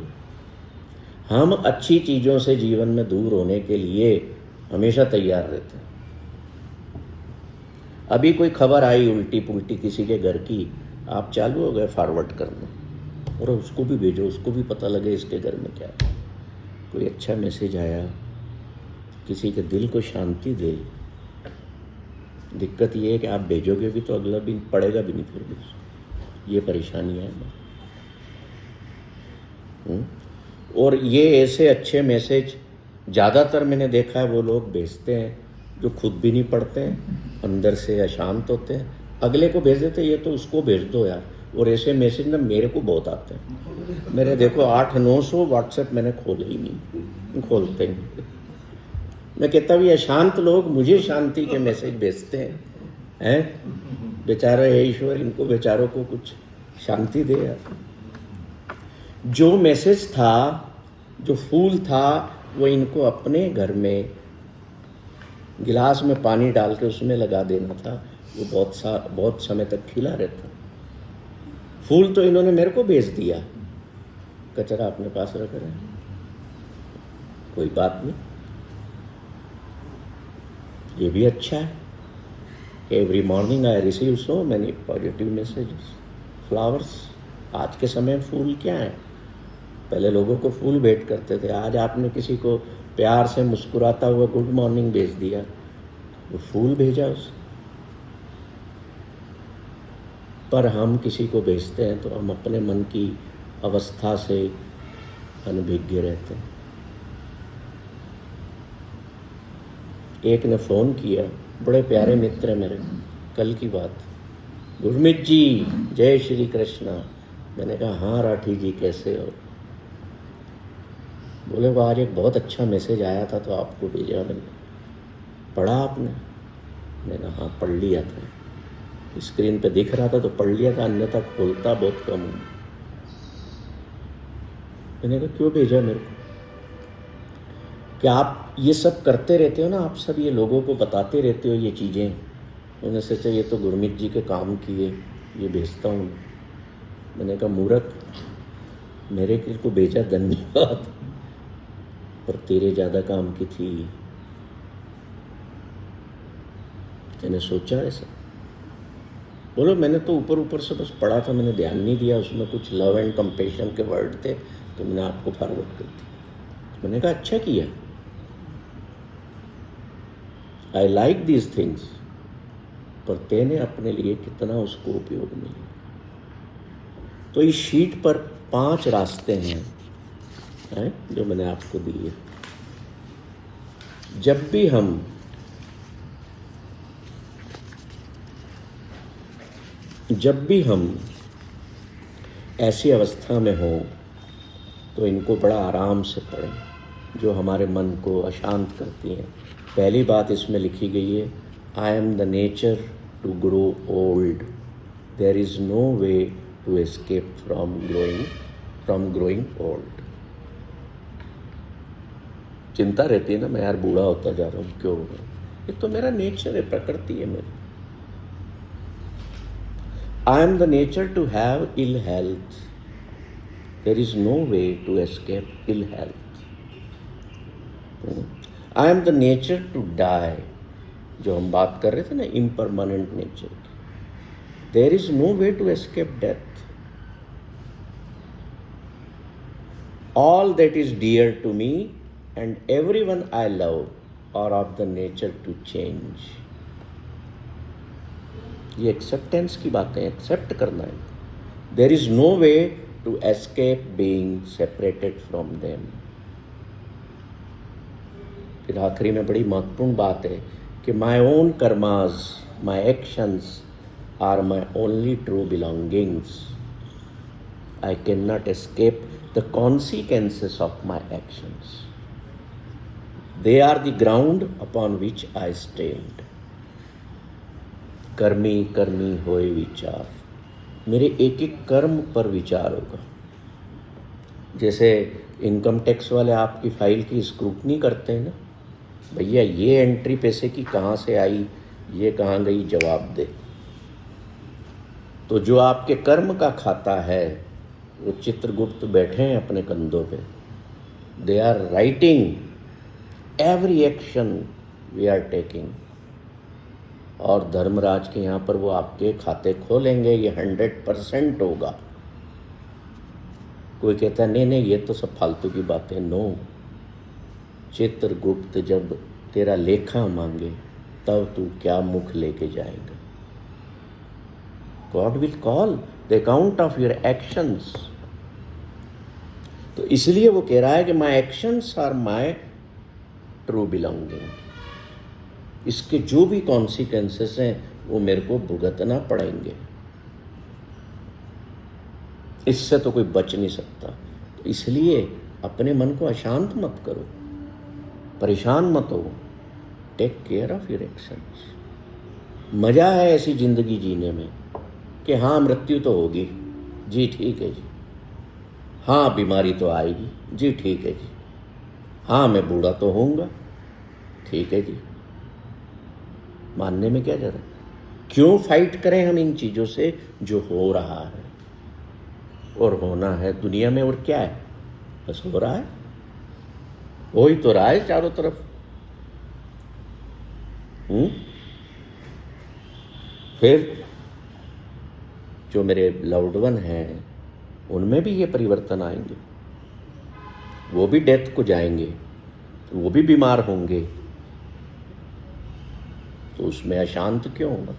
हम अच्छी चीज़ों से जीवन में दूर होने के लिए हमेशा तैयार रहते हैं। अभी कोई खबर आई उल्टी पुल्टी किसी के घर की, आप चालू हो गए फॉरवर्ड करना, और उसको भी भेजो, उसको भी पता लगे इसके घर में क्या है। कोई अच्छा मैसेज आया, किसी के दिल को शांति दे। दिक्कत ये है कि आप भेजोगे भी तो अगला भी पढ़ेगा भी नहीं, फिर भी ये परेशानी है। और ये ऐसे अच्छे मैसेज ज़्यादातर मैंने देखा है वो लोग भेजते हैं जो खुद भी नहीं पढ़ते हैं, अंदर से अशांत होते हैं, अगले को भेज देते, ये तो उसको भेज दो यार। और ऐसे मैसेज ना मेरे को बहुत आते हैं, मेरे देखो 800-900 व्हाट्सएप मैंने खोले ही नहीं, खोलते हैं। मैं कहता भी अशांत लोग मुझे शांति के मैसेज भेजते हैं, बेचारा है ईश्वर, इनको बेचारों को कुछ शांति दे यार। जो मैसेज था, जो फूल था, वो इनको अपने घर में गिलास में पानी डाल के उसमें लगा देना था, वो बहुत समय तक खिला रहता। फूल तो इन्होंने मेरे को भेज दिया, कचरा अपने पास रख रहे हैं, कोई बात नहीं। ये भी अच्छा है कि every morning I receive so many positive messages. Flowers, आज के समय फूल क्या है, पहले लोगों को फूल भेंट करते थे, आज आपने किसी को प्यार से मुस्कुराता हुआ गुड मॉर्निंग भेज दिया, वो फूल भेजा उसे। पर हम किसी को भेजते हैं तो हम अपने मन की अवस्था से अनभिज्ञ रहते हैं। एक ने फ़ोन किया, बड़े प्यारे मित्र हैं मेरे, कल की बात, गुरमीत जी जय श्री कृष्णा। मैंने कहा हाँ राठी जी कैसे हो? बोले वो आज एक बहुत अच्छा मैसेज आया था तो आपको भेजा मैंने, पढ़ा आपने? मैंने कहा हाँ पढ़ लिया था, स्क्रीन पे दिख रहा था तो पढ़ लिया था, अन्यथा खोलता बहुत कम हूँ। मैंने कहा क्यों भेजा मेरे को? कि आप ये सब करते रहते हो ना, आप सब ये लोगों को बताते रहते हो ये चीज़ें। उन्होंने सोचा ये तो गुरमीत जी के काम की है, ये भेजता हूँ। मैंने कहा मूर्ख, मेरे को भेजा धन्यवाद, पर तेरे ज़्यादा काम की थी। मैंने सोचा ऐसा? बोलो मैंने तो ऊपर ऊपर से बस पढ़ा था, मैंने ध्यान नहीं दिया, उसमें कुछ लव एंड कंपैशन के वर्ड थे तो मैंने आपको फॉरवर्ड कर दिया। मैंने कहा अच्छा किया, आई लाइक दीज थिंग्स, पर तेने अपने लिए कितना उसको उपयोग में लिया। तो इस शीट पर 5 रास्ते हैं जो मैंने आपको दिए। जब भी हम ऐसी अवस्था में हो तो इनको बड़ा आराम से पढ़ें, जो हमारे मन को अशांत करती हैं। पहली बात इसमें लिखी गई है, I am the nature to grow old, there is no way to escape from growing old. चिंता रहती है ना, मैं यार बूढ़ा होता जा रहा हूँ, क्यों हो रहा हूँ? ये तो मेरा नेचर है, प्रकृति है मेरी। I am the nature to have ill health. There is no way to escape ill health. I am the nature to die. जो हम बात कर रहे थे ना impermanent nature की. There is no way to escape death. all that is dear to me and everyone I love are of the nature to change. ये acceptance की बातें, एक्सेप्ट करना है. There is no way to escape being separated from them. फिर आखिरी में बड़ी महत्वपूर्ण बात है कि my own karmas, my actions are my only true belongings. I can not escape the consequences of my actions. They are the ground upon which I stand. कर्मी कर्मी होए विचार. मेरे एक एक कर्म पर विचार होगा. जैसे इनकम टैक्स वाले आपकी फाइल की स्क्रूटनी करते हैं ना, भैया ये एंट्री पैसे की कहाँ से आई, ये कहाँ गई, जवाब दे. तो जो आपके कर्म का खाता है वो चित्रगुप्त बैठे हैं अपने कंधों पे. They are writing every action we are taking. और धर्मराज के यहाँ पर वो आपके खाते खोलेंगे. ये 100% होगा. कोई कहता है नहीं नहीं ये तो सब फालतू की बातें. नो, चित्रगुप्त जब तेरा लेखा मांगे तब तू क्या मुख लेके जाएगा. God will call the account of your actions. तो इसलिए वो कह रहा है कि my actions are my true belonging. इसके जो भी कॉन्सिक्वेंसेस हैं वो मेरे को भुगतना पड़ेंगे. इससे तो कोई बच नहीं सकता. तो इसलिए अपने मन को अशांत मत करो, परेशान मत हो. Take care of your actions. मज़ा है ऐसी ज़िंदगी जीने में कि हाँ मृत्यु तो होगी जी, ठीक है जी. हाँ बीमारी तो आएगी जी, ठीक है जी. हाँ मैं बूढ़ा तो होऊंगा, ठीक है जी. मानने में क्या जरूरत. क्यों फाइट करें हम इन चीज़ों से जो हो रहा है और होना है दुनिया में. और क्या है, बस हो रहा है, हो ही तो रहा है चारों तरफ. फिर जो मेरे लव्ड वन हैं उनमें भी ये परिवर्तन आएंगे. वो भी डेथ को जाएंगे, वो भी बीमार होंगे. तो उसमें अशांत क्यों होगा.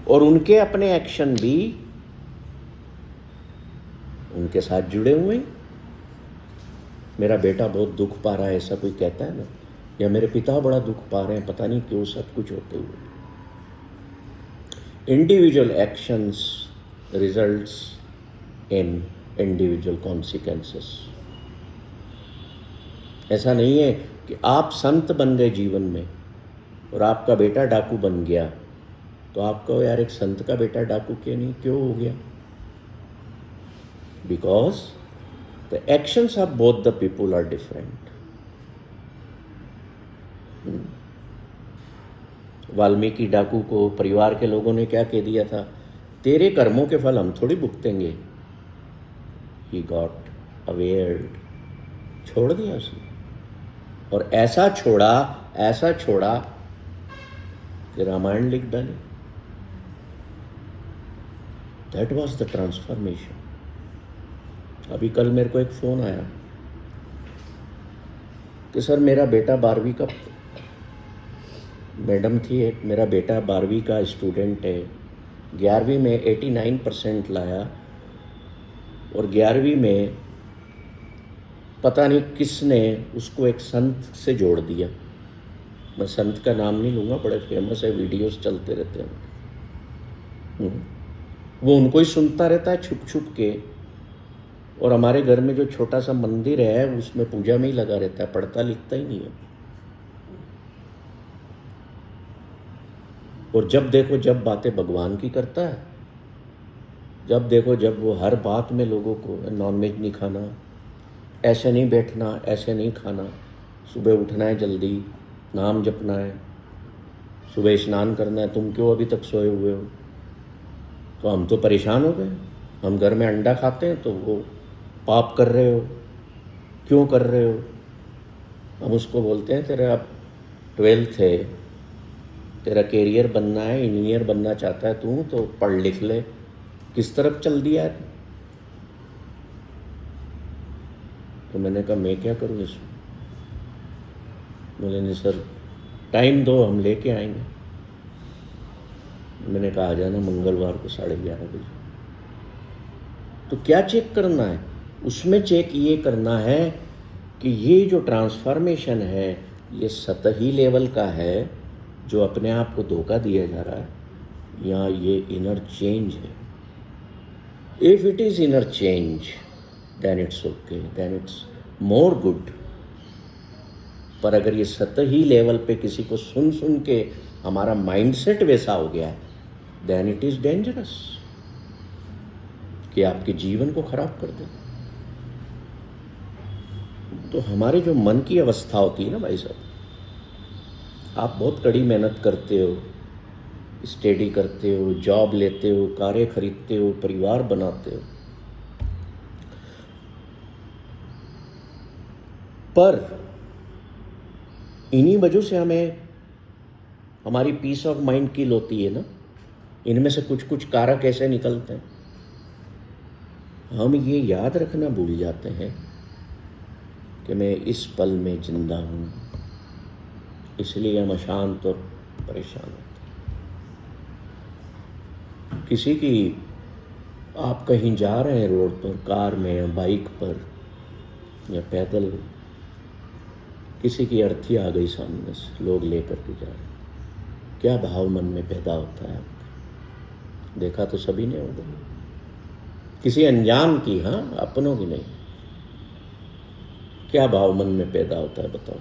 और उनके अपने एक्शन भी उनके साथ जुड़े हुए हैं. मेरा बेटा बहुत दुख पा रहा है ऐसा कोई कहता है ना, या मेरे पिता बड़ा दुख पा रहे हैं, पता नहीं क्यों सब कुछ होते हुए. Individual actions results in individual consequences. ऐसा नहीं है कि आप संत बन गए जीवन में और आपका बेटा डाकू बन गया तो आप कहो यार एक संत का बेटा डाकू क्यों हो गया. Because the actions of both the people are different. Valmiki डाकू को परिवार के लोगों ने क्या कह दिया था, तेरे कर्मों के फल हम थोड़ी भुगतेंगे. ही गॉट अवेयर्ड, छोड़ दिया उसने. और ऐसा छोड़ा कि रामायण लिख डाली. That was the transformation. अभी कल मेरे को एक फ़ोन आया कि सर मेरा बेटा 12वीं का, मैडम थी एक, मेरा बेटा 12वीं का स्टूडेंट है, 11वीं में 89% लाया और 11वीं में पता नहीं किसने उसको एक संत से जोड़ दिया. मैं संत का नाम नहीं लूँगा, बड़े फेमस है, वीडियोस चलते रहते हैं. वो उनको ही सुनता रहता है छुप छुप के. और हमारे घर में जो छोटा सा मंदिर है उसमें पूजा में ही लगा रहता है, पढ़ता लिखता ही नहीं है. और जब देखो जब बातें भगवान की करता है, जब देखो जब वो हर बात में लोगों को नॉनवेज नहीं खाना, ऐसे नहीं बैठना, ऐसे नहीं खाना, सुबह उठना है जल्दी, नाम जपना है, सुबह स्नान करना है, तुम क्यों अभी तक सोए हुए हो. तो हम तो परेशान हो गए. हम घर में अंडा खाते हैं तो वो पाप कर रहे हो, क्यों कर रहे हो. हम उसको बोलते हैं तेरा अब 12th है, तेरा कैरियर बनना है, इंजीनियर बनना चाहता है तू तो पढ़ लिख ले. किस तरफ चल दिया है. तो मैंने कहा मैं क्या करूँ इसमें? बोले नहीं सर टाइम दो, हम लेके आएंगे। मैंने कहा आ जाना मंगलवार को 11:30 बजे। तो क्या चेक करना है उसमें? चेक ये करना है कि ये जो ट्रांसफॉर्मेशन है ये सतही लेवल का है जो अपने आप को धोखा दिया जा रहा है, या ये इनर चेंज है। If it is inner change then it's okay, then it's more good. पर अगर ये सतही लेवल पे किसी को सुन सुन के हमारा माइंडसेट वैसा हो गया है, देन इट इज डेंजरस, कि आपके जीवन को खराब कर दे। तो हमारे जो मन की अवस्था होती है ना भाई साहब, आप बहुत कड़ी मेहनत करते हो, स्टडी करते हो, जॉब लेते हो, कारें खरीदते हो, परिवार बनाते हो, पर इन्हीं वजह से हमें हमारी पीस ऑफ माइंड किल होती है ना। इनमें से कुछ कुछ कारक ऐसे निकलते हैं, हम ये याद रखना भूल जाते हैं कि मैं इस पल में जिंदा हूँ, इसलिए हम अशांत और परेशान होते हैं। किसी की, आप कहीं जा रहे हैं रोड पर, कार में या बाइक पर या पैदल, किसी की अर्थी आ गई सामने से, लोग लेकर के जा रहे हैं, क्या भाव मन में पैदा होता है आपके? देखा तो सभी ने होगा, किसी अनजान की, हाँ अपनों की नहीं। क्या भाव मन में पैदा होता है बताओ?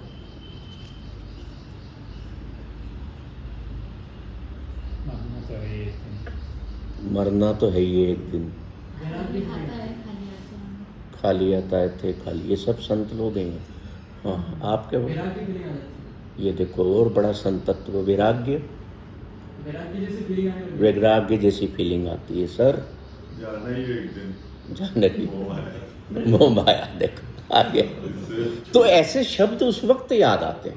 मरना तो है ही एक दिन, खाली आता है थे खाली, ये सब संत लोग हैं। हाँ आप क्या बोल? ये देखो और बड़ा संतत्व, वैराग्य, वैराग्य जैसी फीलिंग आती है सर। जाना ही एक दिन, जाने की मोह माया, देखो आ गया। तो ऐसे शब्द उस वक्त याद आते हैं,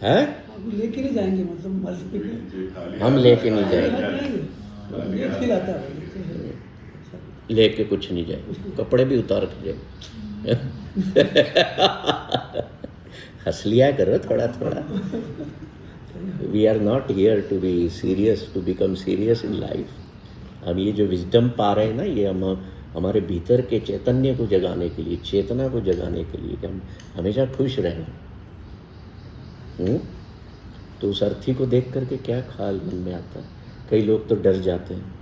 आप लेके नहीं जाएंगे, मतलब मर के हम लेके नहीं जाएंगे, ये फील आता है। लेके कुछ नहीं जाएंगे, कपड़े भी उतार के जाएंगे। हंस लिया करो थोड़ा थोड़ा। We are not here to be serious, to become serious in life. हम ये जो विजडम पा रहे हैं ना, ये हम हमारे भीतर के चैतन्य को जगाने के लिए, चेतना को जगाने के लिए, कि हम हमेशा खुश रहें। तो उस अर्थी को देख करके क्या ख्याल मन में आता है? कई लोग तो डर जाते हैं,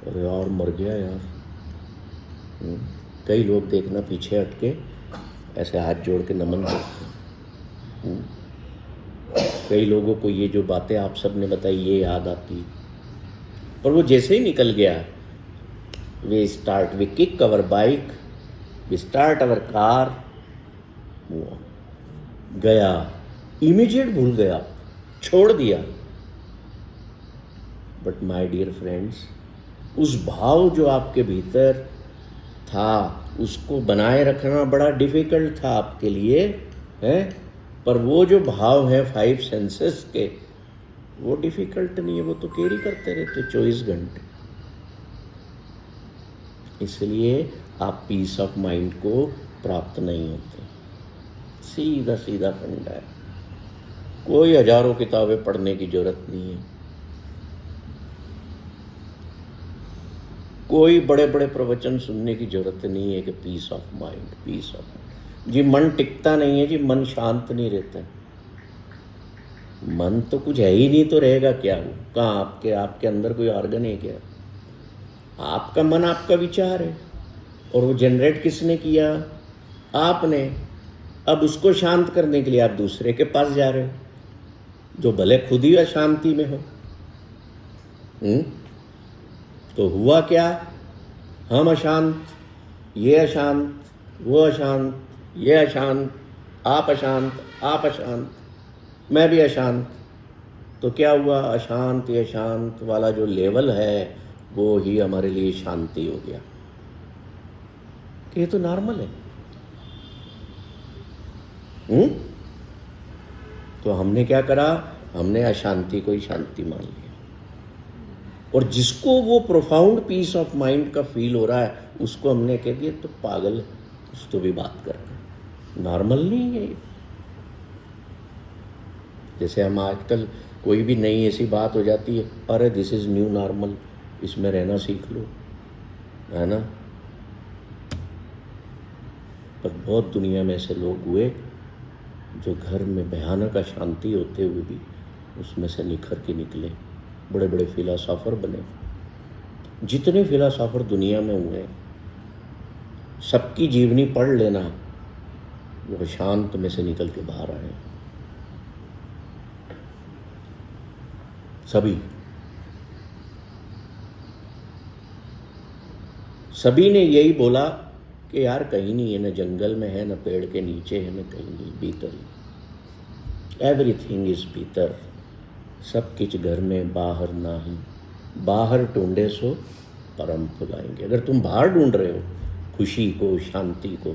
अरे यार मर गया यार। कई लोग देखना पीछे हटके ऐसे हाथ जोड़ के नमन करते हैं। कई लोगों को ये जो बातें आप सब ने बताई ये याद आती, पर वो जैसे ही निकल गया, we kick our bike, we start our car, वो गया, इमीडिएट भूल गया, छोड़ दिया। बट माय डियर फ्रेंड्स, उस भाव जो आपके भीतर था उसको बनाए रखना बड़ा डिफिकल्ट था आपके लिए, है? पर वो जो भाव है 5 सेंसेस के, वो डिफिकल्ट नहीं है, वो तो कैरी करते रहते 24 घंटे। इसलिए आप पीस ऑफ माइंड को प्राप्त नहीं होते। सीधा सीधा फंडा है, कोई हजारों किताबें पढ़ने की जरूरत नहीं है, कोई बड़े बड़े प्रवचन सुनने की जरूरत नहीं है कि peace of mind, peace of mind. जी मन टिकता नहीं है जी, मन शांत नहीं रहता है। मन तो कुछ है ही नहीं तो रहेगा क्या वो? कहाँ आपके अंदर कोई ऑर्गन है क्या? आपका मन आपका विचार है, और वो जनरेट किसने किया? आपने। अब उसको शांत करने के लिए आप दूसरे के पास जा रहे हो, जो भले खुद ही अशांति में हो। तो हुआ क्या? हम अशांत, ये अशांत, वो अशांत, ये अशांत, आप अशांत, आप अशांत, मैं भी अशांत। तो क्या हुआ? अशांत ये अशांत वाला जो लेवल है वो ही हमारे लिए शांति हो गया। ये तो नॉर्मल है। तो हमने क्या करा? हमने अशांति को ही शांति मान लिया, और जिसको वो प्रोफाउंड पीस ऑफ माइंड का फील हो रहा है उसको हमने कह दिया तो पागल है, कुछ तो भी बात कर रहे हैं। नॉर्मल नहीं है ये। जैसे हम आजकल कोई भी नई ऐसी बात हो जाती है, अरे दिस इज़ न्यू नॉर्मल, इसमें रहना सीख लो, है ना। पर बहुत दुनिया में ऐसे लोग हुए जो घर में भयानक अशांति होते हुए भी उसमें से निखर के निकले, बड़े बड़े फिलोसोफर बने। जितने फिलोसोफर दुनिया में हुए, सबकी जीवनी पढ़ लेना, वो शांत में से निकल के बाहर आए, सभी ने यही बोला कि यार कहीं नहीं है, न जंगल में है, न पेड़ के नीचे है, न कहीं नहीं, भीतर ही। एवरीथिंग इज भीतर, सब कुछ घर में, बाहर नाही। बाहर ढूंढे सो परम पुलाएंगे। अगर तुम बाहर ढूंढ रहे हो खुशी को, शांति को,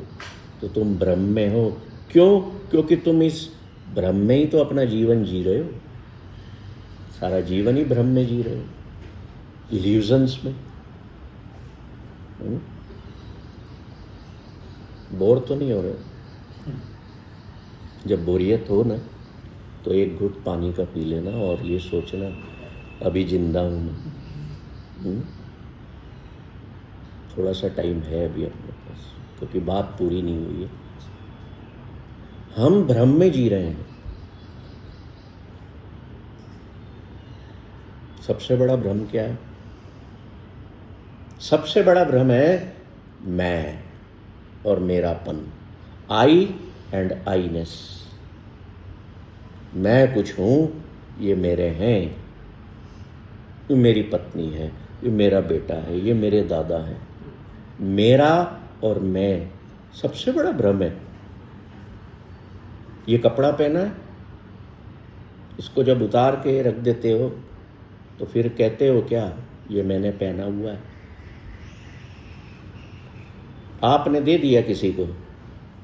तो तुम ब्रह्म में हो। क्यों? क्योंकि तुम इस ब्रह्म में ही तो अपना जीवन जी रहे हो, सारा जीवन ही ब्रह्म में जी रहे हो, इल्यूजन्स में। बोर तो नहीं हो रहे हो? जब बोरियत हो ना, तो एक घुट पानी का पी लेना और ये सोचना अभी जिंदा हूं मैं। थोड़ा सा टाइम है अभी अपने पास, क्योंकि बात पूरी नहीं हुई है। हम भ्रम में जी रहे हैं। सबसे बड़ा भ्रम क्या है? सबसे बड़ा भ्रम है मैं और मेरापन, आई एंड आईनेस। मैं कुछ हूं, ये मेरे हैं, ये मेरी पत्नी है, ये मेरा बेटा है, ये मेरे दादा है। मेरा और मैं सबसे बड़ा भ्रम है। ये कपड़ा पहना है, इसको जब उतार के रख देते हो तो फिर कहते हो क्या, ये मैंने पहना हुआ है। आपने दे दिया किसी को,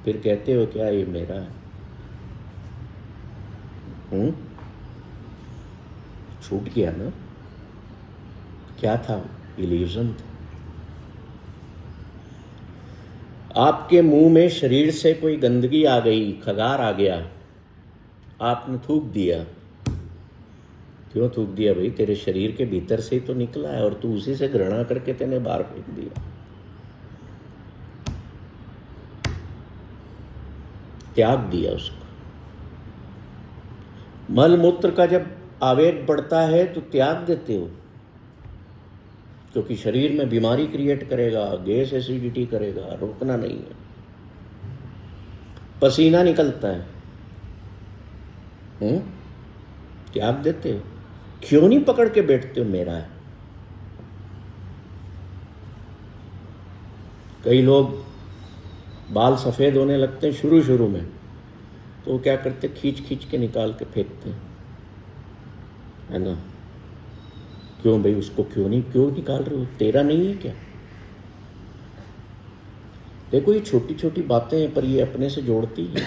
फिर कहते हो क्या, ये मेरा है। छूट गया ना। क्या था? इल्यूजन था। आपके मुंह में शरीर से कोई गंदगी आ गई, खगार आ गया, आपने थूक दिया। क्यों थूक दिया भाई? तेरे शरीर के भीतर से ही तो निकला है और तू उसी से घृणा करके तेने बाहर फेंक दिया। त्याग दिया उसको। मल मूत्र का जब आवेग बढ़ता है तो त्याग देते हो, क्योंकि शरीर में बीमारी क्रिएट करेगा, गैस एसिडिटी करेगा, रोकना नहीं है। पसीना निकलता है, त्याग देते हो। क्यों नहीं पकड़ के बैठते हो मेरा है? कई लोग बाल सफ़ेद होने लगते हैं शुरू में, तो वो क्या करते, खींच खींच के निकाल के फेंकते हैं, है ना। क्यों भाई? उसको क्यों निकाल रहे हो? तेरा नहीं है क्या? देखो, ये छोटी छोटी बातें हैं, पर ये अपने से जोड़ती है।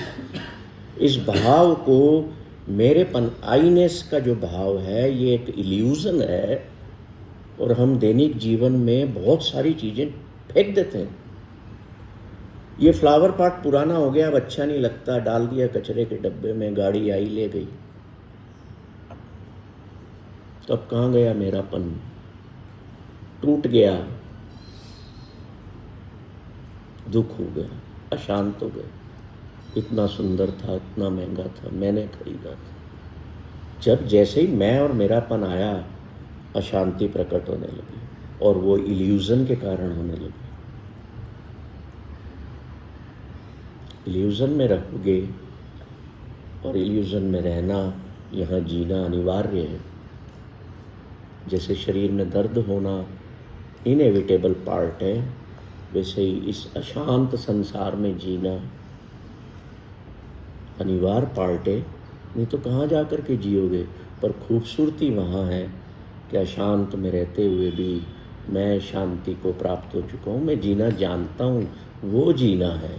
इस भाव को, मेरेपन, आईनेस का जो भाव है, ये एक इल्यूजन है। और हम दैनिक जीवन में बहुत सारी चीजें फेंक देते हैं। ये फ्लावर पॉट पुराना हो गया, अब अच्छा नहीं लगता, डाल दिया कचरे के डब्बे में, गाड़ी आई ले गई। तो अब कहाँ गया मेरापन? टूट गया, दुख हो गया, अशांत हो गया। इतना सुंदर था, इतना महंगा था, मैंने खरीदा था। जब जैसे ही मैं और मेरापन आया, अशांति प्रकट होने लगी, और वो इल्यूजन के कारण होने लगी। इल्यूजन में रहोगे और इल्यूजन में रहना, यहाँ जीना अनिवार्य है। जैसे शरीर में दर्द होना इनएविटेबल पार्ट है, वैसे ही इस अशांत संसार में जीना अनिवार्य पार्ट है। नहीं तो कहाँ जा कर के जियोगे? पर खूबसूरती वहाँ है कि अशांत में रहते हुए भी मैं शांति को प्राप्त हो चुका हूँ, मैं जीना जानता हूँ, वो जीना है।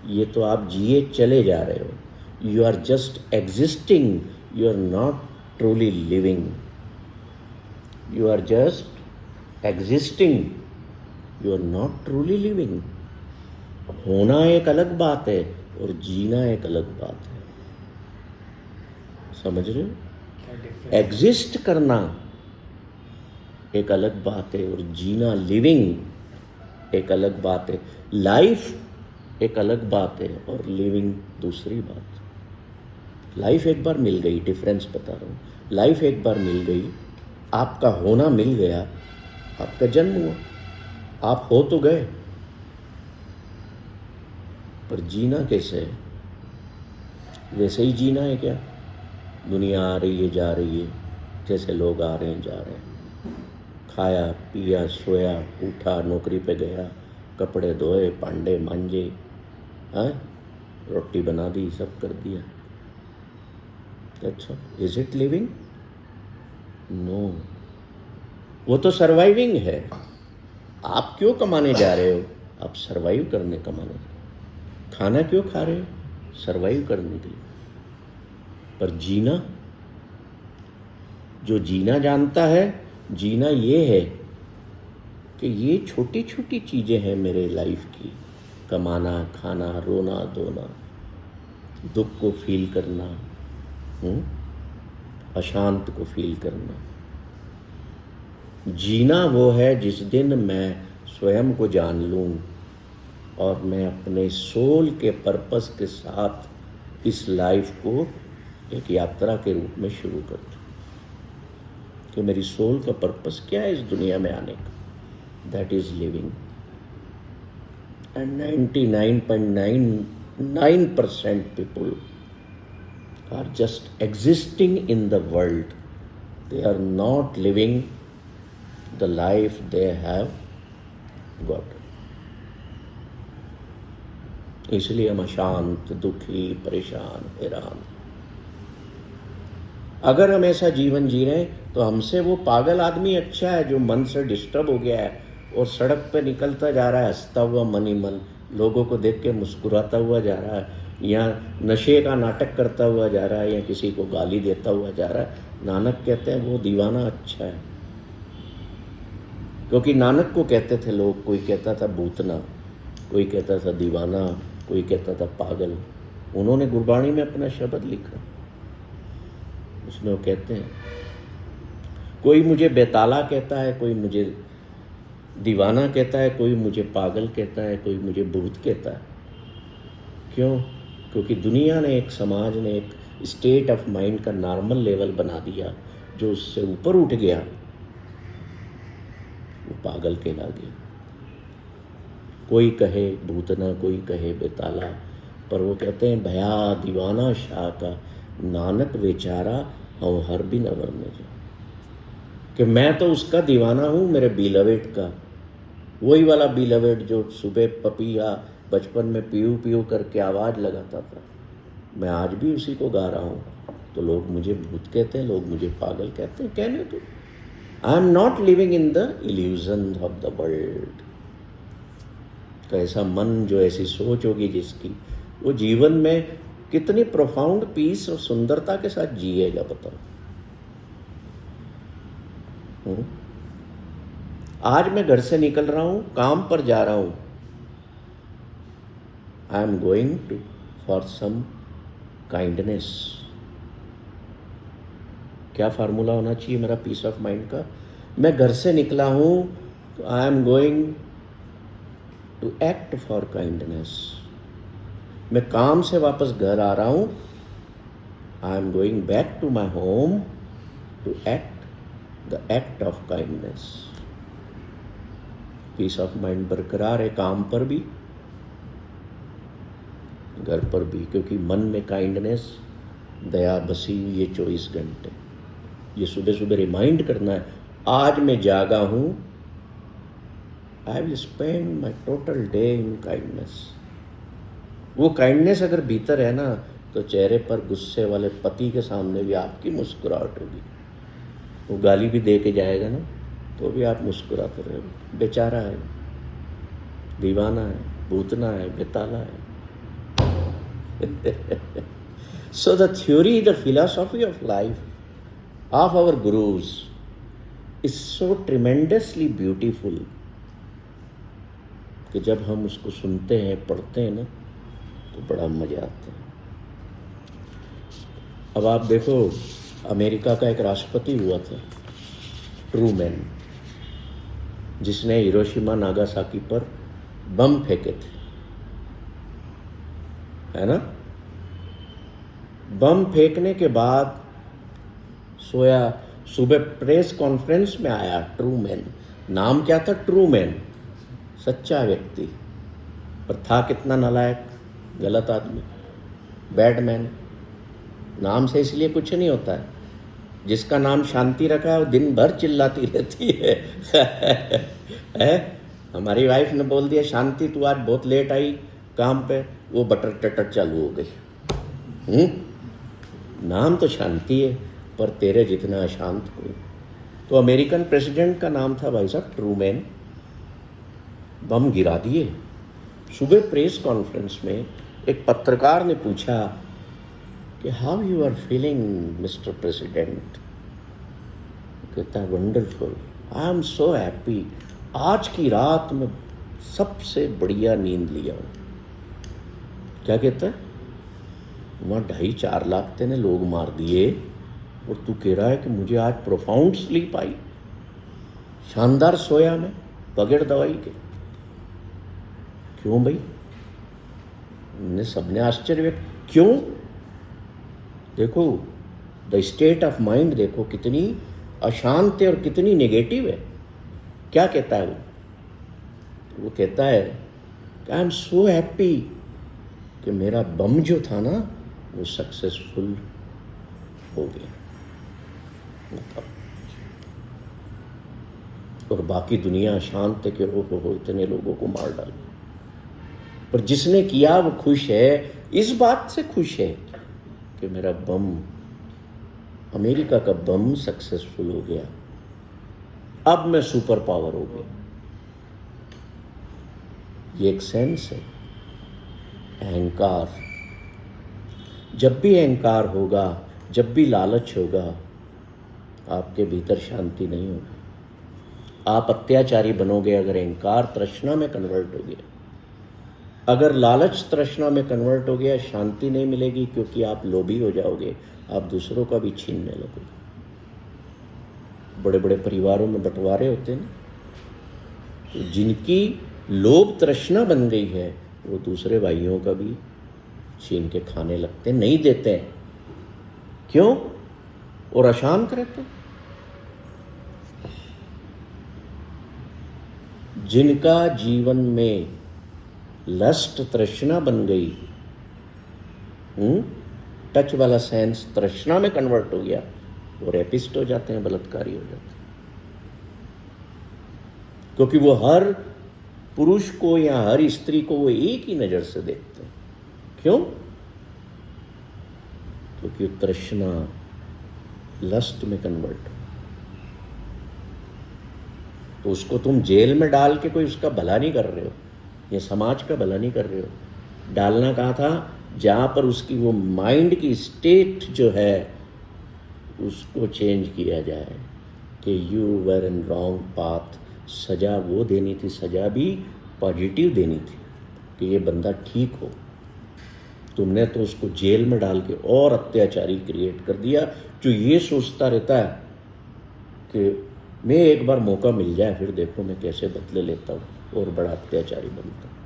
ये तो आप जिए चले जा रहे हो। You are just existing, you are not truly living. You are just existing, you are not truly living. होना एक अलग बात है और जीना एक अलग बात है। समझ रहे हो? एग्जिस्ट करना एक अलग बात है और जीना, लिविंग एक अलग बात है। लाइफ एक अलग बात है और लिविंग दूसरी बात। लाइफ एक बार मिल गई, डिफरेंस बता रहा हूँ, लाइफ एक बार मिल गई, आपका होना मिल गया, आपका जन्म हुआ, आप हो तो गए, पर जीना कैसे है? वैसे ही जीना है क्या? दुनिया आ रही है जा रही है, जैसे लोग आ रहे हैं जा रहे हैं, खाया पिया सोया उठा, नौकरी पे गया, कपड़े धोए, भांडे मांजे, रोटी बना दी, सब कर दिया। अच्छा, इज इट लिविंग? नो, वो तो सर्वाइविंग है। आप क्यों कमाने जा रहे हो? आप सर्वाइव करने कमाने। खाना क्यों खा रहे हो? सर्वाइव करने के लिए। पर जीना, जो जीना जानता है, जीना ये है कि ये छोटी छोटी चीजें हैं मेरे लाइफ की, कमाना, खाना, रोना धोना, दुख को फील करना, अशांत को फील करना। जीना वो है जिस दिन मैं स्वयं को जान लूं और मैं अपने सोल के पर्पस के साथ इस लाइफ को एक यात्रा के रूप में शुरू कर दूं कि मेरी सोल का पर्पस क्या है इस दुनिया में आने का। That is living. And 99.99% people are just existing in the world. They are not living the life they have got. इसलिए हम अशांत, दुखी, परेशान, हैरान। अगर हम ऐसा जीवन जी रहे हैं तो हमसे वो पागल आदमी अच्छा है जो मन से डिस्टर्ब हो गया है और सड़क पे निकलता जा रहा है हंसता हुआ मन ही मन, लोगों को देख के मुस्कुराता हुआ जा रहा है, या नशे का नाटक करता हुआ जा रहा है, या किसी को गाली देता हुआ जा रहा है। नानक कहते हैं वो दीवाना अच्छा है। क्योंकि नानक को कहते थे लोग, कोई कहता था भूतना, कोई कहता था दीवाना, कोई कहता था पागल। उन्होंने गुरबाणी में अपना शब्द लिखा, उसमें वो कहते हैं कोई मुझे बेताला कहता है, कोई मुझे दीवाना कहता है, कोई मुझे पागल कहता है, कोई मुझे भूत कहता है। क्यों? क्योंकि दुनिया ने, एक समाज ने एक स्टेट ऑफ माइंड का नॉर्मल लेवल बना दिया, जो उससे ऊपर उठ गया वो पागल कहला गया। कोई कहे भूतना, कोई कहे बेताला, पर वो कहते हैं भया दीवाना शाह का नानक बेचारा और हर बिन अवर में जा, कि मैं तो उसका दीवाना हूँ, मेरे बिलवेड का, वही वाला बिलवेड जो सुबह पपिया बचपन में पीऊ पीऊ करके आवाज़ लगाता था, मैं आज भी उसी को गा रहा हूँ। तो लोग मुझे भूत कहते हैं, लोग मुझे पागल कहते हैं, कहने तो I am not living in the illusion of the world. तो ऐसा मन, जो ऐसी सोच होगी जिसकी, वो जीवन में कितनी प्रोफाउंड पीस और सुंदरता के साथ जिएगा, बताओ। आज मैं घर से निकल रहा हूं, काम पर जा रहा हूं, I am going to for some kindness. क्या फार्मूला होना चाहिए मेरा पीस ऑफ माइंड का? मैं घर से निकला हूं तो I am going to act for kindness. मैं काम से वापस घर आ रहा हूं, I am going back to my home to act the act of kindness. Peace of mind बरकरार है, काम पर भी, घर पर भी, क्योंकि मन में काइंडनेस, दया बसी हुई है 24 घंटे। ये सुबह सुबह रिमाइंड करना है, आज मैं जागा हूं, I will spend my total day in kindness. वो काइंडनेस अगर भीतर है ना, तो चेहरे पर गुस्से वाले पति के सामने भी आपकी मुस्कुराहट होगी। वो गाली भी दे के जाएगा ना, तो भी आप मुस्कुराते रहोगे। बेचारा है, दीवाना है, भूतना है, बेताला है। So the theory, the philosophy of life of our gurus is so tremendously beautiful, कि जब हम उसको सुनते हैं, पढ़ते हैं ना, तो बड़ा मज़ा आता है। अब आप देखो, अमेरिका का एक राष्ट्रपति हुआ था, ट्रूमैन, जिसने हिरोशिमा नागासाकी पर बम फेंके थे, है ना। बम फेंकने के बाद सोया, सुबह प्रेस कॉन्फ्रेंस में आया ट्रूमैन। नाम क्या था? ट्रूमैन, सच्चा व्यक्ति, पर था कितना नालायक, गलत आदमी, बैडमैन। नाम से इसलिए कुछ नहीं होता है। जिसका नाम शांति रखा है वो दिन भर चिल्लाती रहती है। हमारी वाइफ ने बोल दिया, शांति तू आज बहुत लेट आई काम पे, वो बटर टटर चालू हो गई। नाम तो शांति है, पर तेरे जितना अशांत कोई। तो अमेरिकन प्रेसिडेंट का नाम था भाई साहब ट्रूमैन। बम गिरा दिए। सुबह प्रेस कॉन्फ्रेंस में एक पत्रकार ने पूछा कि how you are feeling mister president. कहता है wonderful, I am so happy, आज की रात में सबसे बढ़िया नींद लिया हूँ। क्या कहता है? वहाँ 2.5-4 लाख तेने लोग मार दिए और तू कह रहा है कि मुझे आज प्रोफाउंड स्लीप आई, शानदार सोया मैं बगैर दवाई के। क्यों भाई? ने सबने आश्चर्य व्यक्त, क्यों? देखो द स्टेट ऑफ माइंड, देखो कितनी अशांत है और कितनी नेगेटिव है। क्या कहता है वो कहता है कि आई एम सो हैप्पी कि मेरा बम जो था ना वो सक्सेसफुल हो गया। और बाकी दुनिया शांत है कि हो इतने लोगों को मार डाला। पर जिसने किया वो खुश है, इस बात से खुश है कि मेरा बम, अमेरिका का बम सक्सेसफुल हो गया, अब मैं सुपर पावर हो गया। ये एक सेंस है। अहंकार, जब भी अहंकार होगा, जब भी लालच होगा, आपके भीतर शांति नहीं होगी। आप अत्याचारी बनोगे अगर अहंकार तृष्णा में कन्वर्ट हो गया। अगर लालच तृष्णा में कन्वर्ट हो गया, शांति नहीं मिलेगी, क्योंकि आप लोभी हो जाओगे, आप दूसरों का भी छीनने लगोगे। बड़े बड़े परिवारों में बंटवारे होते हैं, तो जिनकी लोभ तृष्णा बन गई है वो दूसरे भाइयों का भी छीन के खाने लगते, नहीं देते हैं। क्यों? और अशांत रहते। जिनका जीवन में लस्ट तृष्णा बन गई, टच वाला सेंस तृष्णा में कन्वर्ट हो गया, वो रेपिस्ट हो जाते हैं, बलात्कारी हो जाते हैं। क्योंकि वो हर पुरुष को या हर स्त्री को वो एक ही नजर से देखते हैं। क्यों? क्योंकि तृष्णा लस्ट में कन्वर्ट हो। तो उसको तुम जेल में डाल के कोई उसका भला नहीं कर रहे हो, ये समाज का भला नहीं कर रहे हो। डालना कहा था जहां पर उसकी वो माइंड की स्टेट जो है उसको चेंज किया जाए कि you were in wrong path. सजा वो देनी थी, सजा भी पॉजिटिव देनी थी कि ये बंदा ठीक हो। तुमने तो उसको जेल में डाल के और अत्याचारी क्रिएट कर दिया, जो ये सोचता रहता है कि मैं एक बार मौका मिल जाए फिर देखो मैं कैसे बदले लेता हूँ और बड़ा अत्याचारी बनता हूँ।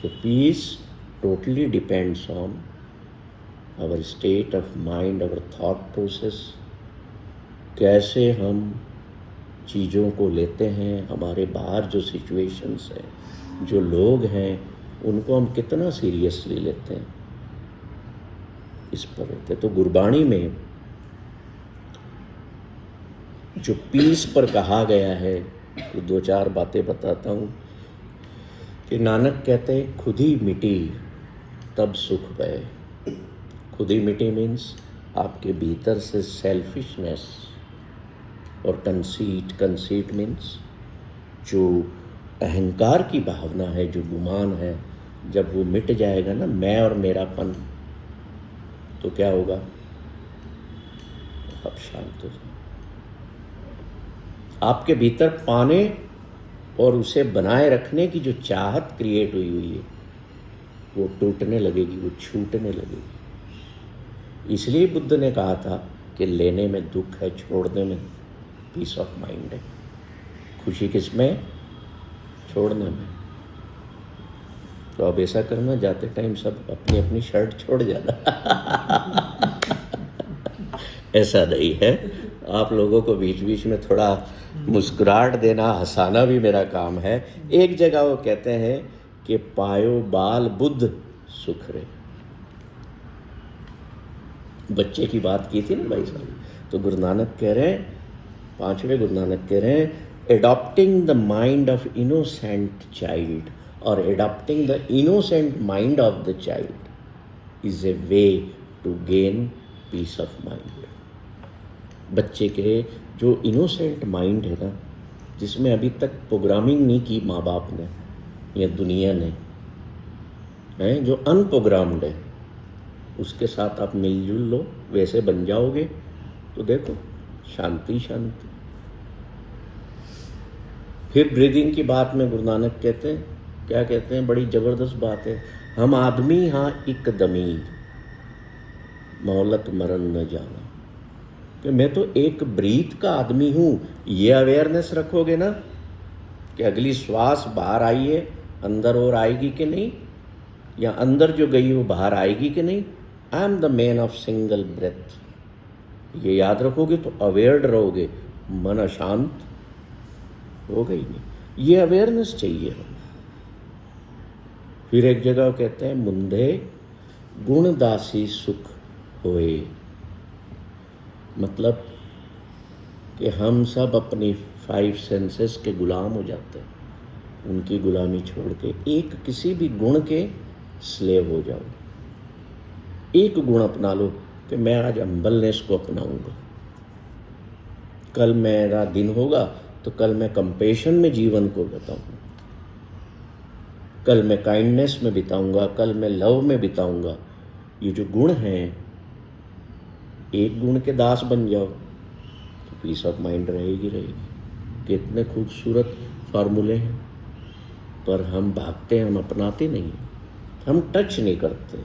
So peace totally depends on our state of mind, our thought process, कैसे हम चीज़ों को लेते हैं। हमारे बाहर जो सिचुएशंस हैं, जो लोग हैं, उनको हम कितना सीरियसली लेते हैं, इस पर रहते। तो गुरबाणी में जो पीस पर कहा गया है, तो 2-4 बातें बताता हूँ कि नानक कहते हैं खुद ही मिटी तब सुख पाए। खुद ही मिटी मीन्स आपके भीतर से सेल्फिशनेस और कंसीट मीन्स जो अहंकार की भावना है, जो गुमान है, जब वो मिट जाएगा ना, मैं और मेरापन, तो क्या होगा? आप शांत हो जाए। आपके भीतर पाने और उसे बनाए रखने की जो चाहत क्रिएट हुई है वो टूटने लगेगी, वो छूटने लगेगी। इसलिए बुद्ध ने कहा था कि लेने में दुख है, छोड़ने में पीस ऑफ माइंड है। खुशी किसमें? छोड़ने में। तो अब ऐसा करना, जाते टाइम सब अपनी अपनी शर्ट छोड़ जाना। ऐसा नहीं है, आप लोगों को बीच बीच में थोड़ा मुस्कुराहट देना, हंसाना भी मेरा काम है। एक जगह वो कहते हैं कि पायो बाल बुद्ध सुख रे। बच्चे की बात की थी ना भाई साहब, तो गुरु नानक कह रहे हैं, 5वें गुरु नानक कह रहे हैं, adopting the mind of innocent child और adopting the innocent mind of the child is a way to gain peace of mind. बच्चे के जो इनोसेंट माइंड है ना, जिसमें अभी तक प्रोग्रामिंग नहीं की माँ बाप ने या दुनिया ने, है जो अनप्रोग्राम्ड है, उसके साथ आप मिलजुल लो, वैसे बन जाओगे तो देखो शांति शांति। फिर ब्रीदिंग की बात में गुरु नानक कहते हैं, क्या कहते हैं, बड़ी जबरदस्त बात है, हम आदमी हाँ एकदमी मोहलत मरण न जाना, कि मैं तो एक ब्रीथ का आदमी हूँ। ये अवेयरनेस रखोगे ना कि अगली श्वास बाहर आई है, अंदर और आएगी कि नहीं, या अंदर जो गई वो बाहर आएगी कि नहीं, I am the man of single breath, ये याद रखोगे तो अवेयर्ड रहोगे, मन अशांत होगा ही नहीं। ये अवेयरनेस चाहिए। फिर एक जगह कहते हैं, मुंदे गुणदासी सुख होए, मतलब कि हम सब अपनी 5 सेंसेस के गुलाम हो जाते हैं, उनकी गुलामी छोड़ के एक किसी भी गुण के स्लेव हो जाओ। एक गुण अपना लो कि मैं आज हम्बलनेस को अपनाऊंगा, कल मेरा दिन होगा तो कल मैं कंपेशन में जीवन को बिताऊंगा, कल मैं काइंडनेस में बिताऊंगा, कल मैं लव में बिताऊंगा। ये जो गुण हैं, एक गुण के दास बन जाओ तो पीस ऑफ माइंड रहेगी रहेगी। कितने खूबसूरत फार्मूले हैं, पर हम भागते हैं, हम अपनाते नहीं, हम टच नहीं करते।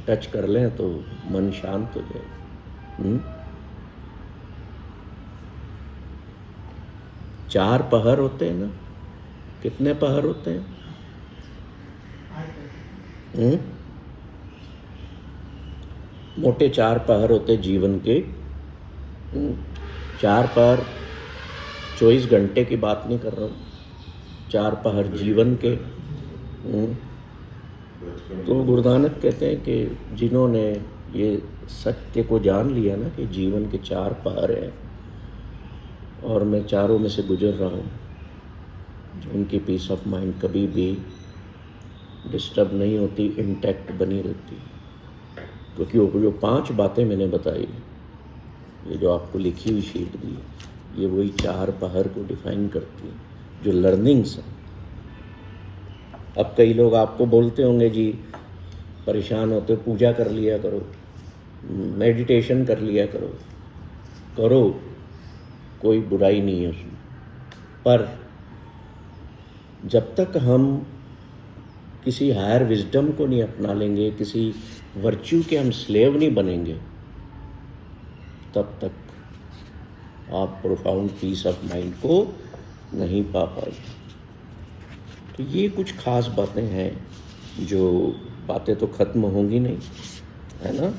टच कर लें तो मन शांत हो जाए। 4 पहर होते हैं ना, कितने पहर होते हैं? मोटे 4 पहर होते जीवन के। 4 पहर 24 घंटे की बात नहीं कर रहा हूँ, 4 पहर जीवन के। तो गुरु नानक कहते हैं कि जिन्होंने ये सत्य को जान लिया ना कि जीवन के 4 पहर हैं और मैं चारों में से गुजर रहा हूँ, उनकी पीस ऑफ माइंड कभी भी डिस्टर्ब नहीं होती, इंटैक्ट बनी रहती। क्योंकि वो जो 5 बातें मैंने बताई, ये जो आपको लिखी हुई शीट दी, ये वही 4 पहर को डिफाइन करती है, जो लर्निंग्स हैं। अब कई लोग आपको बोलते होंगे जी, परेशान होते हो, पूजा कर लिया करो, मेडिटेशन कर लिया करो, करो, कोई बुराई नहीं है उसमें, पर जब तक हम किसी हायर विजडम को नहीं अपना लेंगे, किसी वर्च्यू के हम स्लेव नहीं बनेंगे, तब तक आप प्रोफाउंड पीस ऑफ माइंड को नहीं पा पाएंगे। तो ये कुछ खास बातें हैं, जो बातें तो ख़त्म होंगी नहीं, है ना,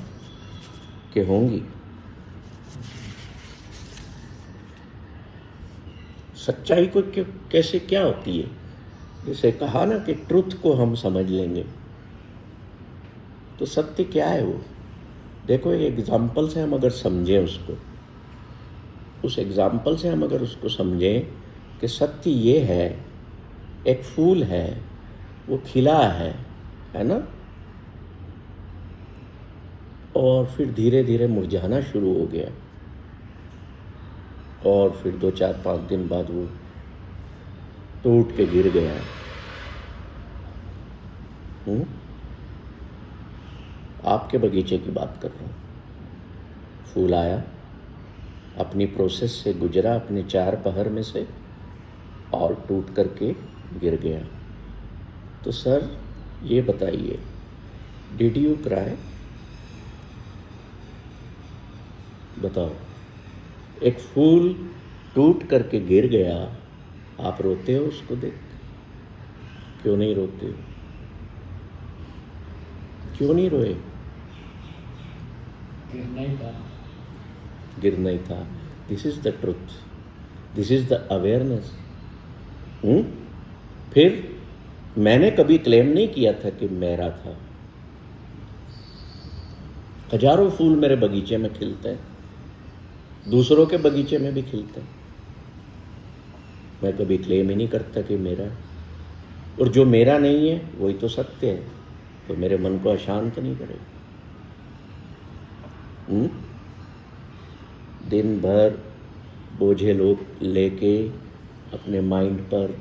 कि होंगी। सच्चाई को कैसे क्या होती है, जैसे कहा ना कि ट्रुथ को हम समझ लेंगे, तो सत्य क्या है वो देखो। एक एग्जाम्पल से हम अगर समझें उसको, उस एग्जाम्पल से हम अगर उसको समझें कि सत्य ये है, एक फूल है, वो खिला है ना, और फिर धीरे धीरे मुरझाना शुरू हो गया, और फिर 2, 4, 5 दिन बाद वो टूट के गिर गया। आपके बगीचे की बात कर रहा हूँ। फूल आया, अपनी प्रोसेस से गुजरा, अपने 4 पहर में से, और टूट करके गिर गया। तो सर ये बताइए, डिड यू क्राई? बताओ, एक फूल टूट करके गिर गया, आप रोते हो उसको देख? क्यों नहीं रोते हो? क्यों नहीं रोए? गिरना ही था। This is the truth, this is the awareness. फिर मैंने कभी क्लेम नहीं किया था कि मेरा था। हजारों फूल मेरे बगीचे में खिलते हैं, दूसरों के बगीचे में भी खिलते हैं। मैं कभी क्लेम ही नहीं करता कि मेरा है। और जो मेरा नहीं है वही तो सत्य है, तो मेरे मन को अशांत नहीं करेगा। दिन भर बोझे लोग लेके, अपने माइंड पर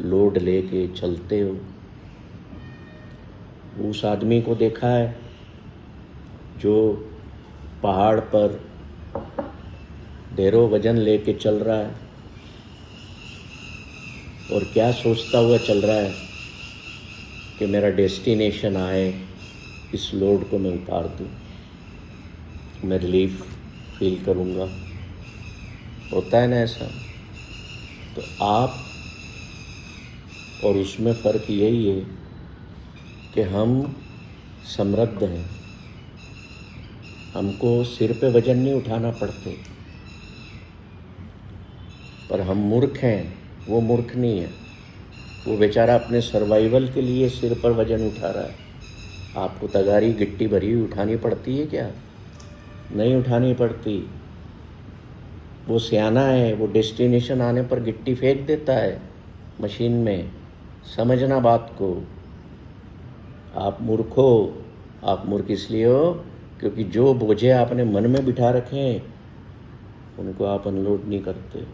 लोड लेके चलते हो। उस आदमी को देखा है जो पहाड़ पर ढेरों वजन लेके चल रहा है और क्या सोचता हुआ चल रहा है कि मेरा डेस्टिनेशन आए, इस लोड को मैं उतार दूं, मैं रिलीफ फील करूंगा। होता है ना ऐसा? तो आप और उसमें फ़र्क यही है कि हम समृद्ध हैं, हमको सिर पे वजन नहीं उठाना पड़ते। पर हम मूर्ख हैं, वो मूर्ख नहीं है। वो बेचारा अपने सर्वाइवल के लिए सिर पर वजन उठा रहा है। आपको तगारी गिट्टी भरी हुई उठानी पड़ती है क्या? नहीं उठानी पड़ती। वो सियाना है, वो डेस्टिनेशन आने पर गिट्टी फेंक देता है मशीन में। समझना बात को। आप मूर्ख हो। आप मूर्ख इसलिए हो क्योंकि जो बोझे आपने मन में बिठा रखे हैं उनको आप अनलोड नहीं करते।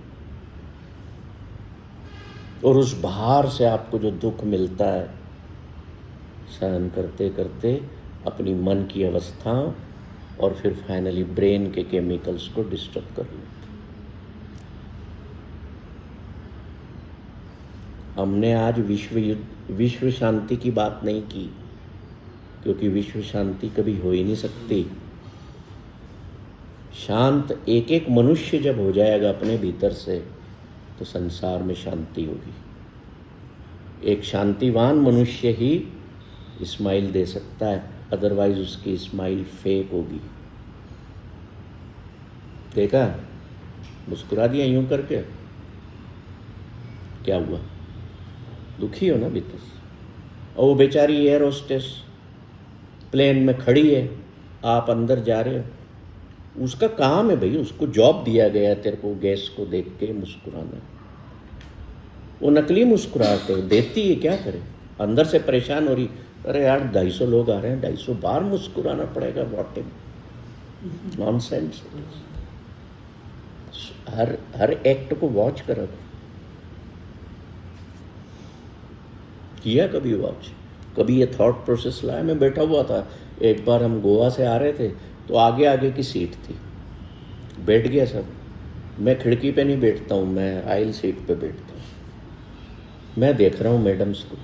और उस भार से आपको जो दुख मिलता है, सहन करते करते अपनी मन की अवस्था और फिर फाइनली ब्रेन के केमिकल्स को डिस्टर्ब कर लेते। हमने आज विश्व शांति की बात नहीं की, क्योंकि विश्व शांति कभी हो ही नहीं सकती। शांत एक एक मनुष्य जब हो जाएगा अपने भीतर से, तो संसार में शांति होगी। एक शांतिवान मनुष्य ही स्माइल दे सकता है, अदरवाइज उसकी स्माइल फेक होगी। देखा? मुस्कुरा दिया यूं करके, क्या हुआ? दुखी हो ना भीतर से। और वो बेचारी एयर होस्टेस प्लेन में खड़ी है, आप अंदर जा रहे हो। उसका काम है भाई, उसको जॉब दिया गया है तेरे को गैस को देख के मुस्कुराना। वो नकली मुस्कुराहट है, देती है, क्या करे? अंदर से परेशान हो रही, अरे यार 250 लोग आ रहे हैं, 250 बार मुस्कुराना पड़ेगा। What nonsense. हर एक्ट को वॉच करो। किया कभी वॉच? कभी ये थॉट प्रोसेस लाया? मैं बैठा हुआ था, एक बार हम गोवा से आ रहे थे, तो आगे आगे की सीट थी, बैठ गया सब। मैं खिड़की पे नहीं बैठता हूँ, मैं आइल सीट पे बैठता हूँ। मैं देख रहा हूँ मैडम्स को,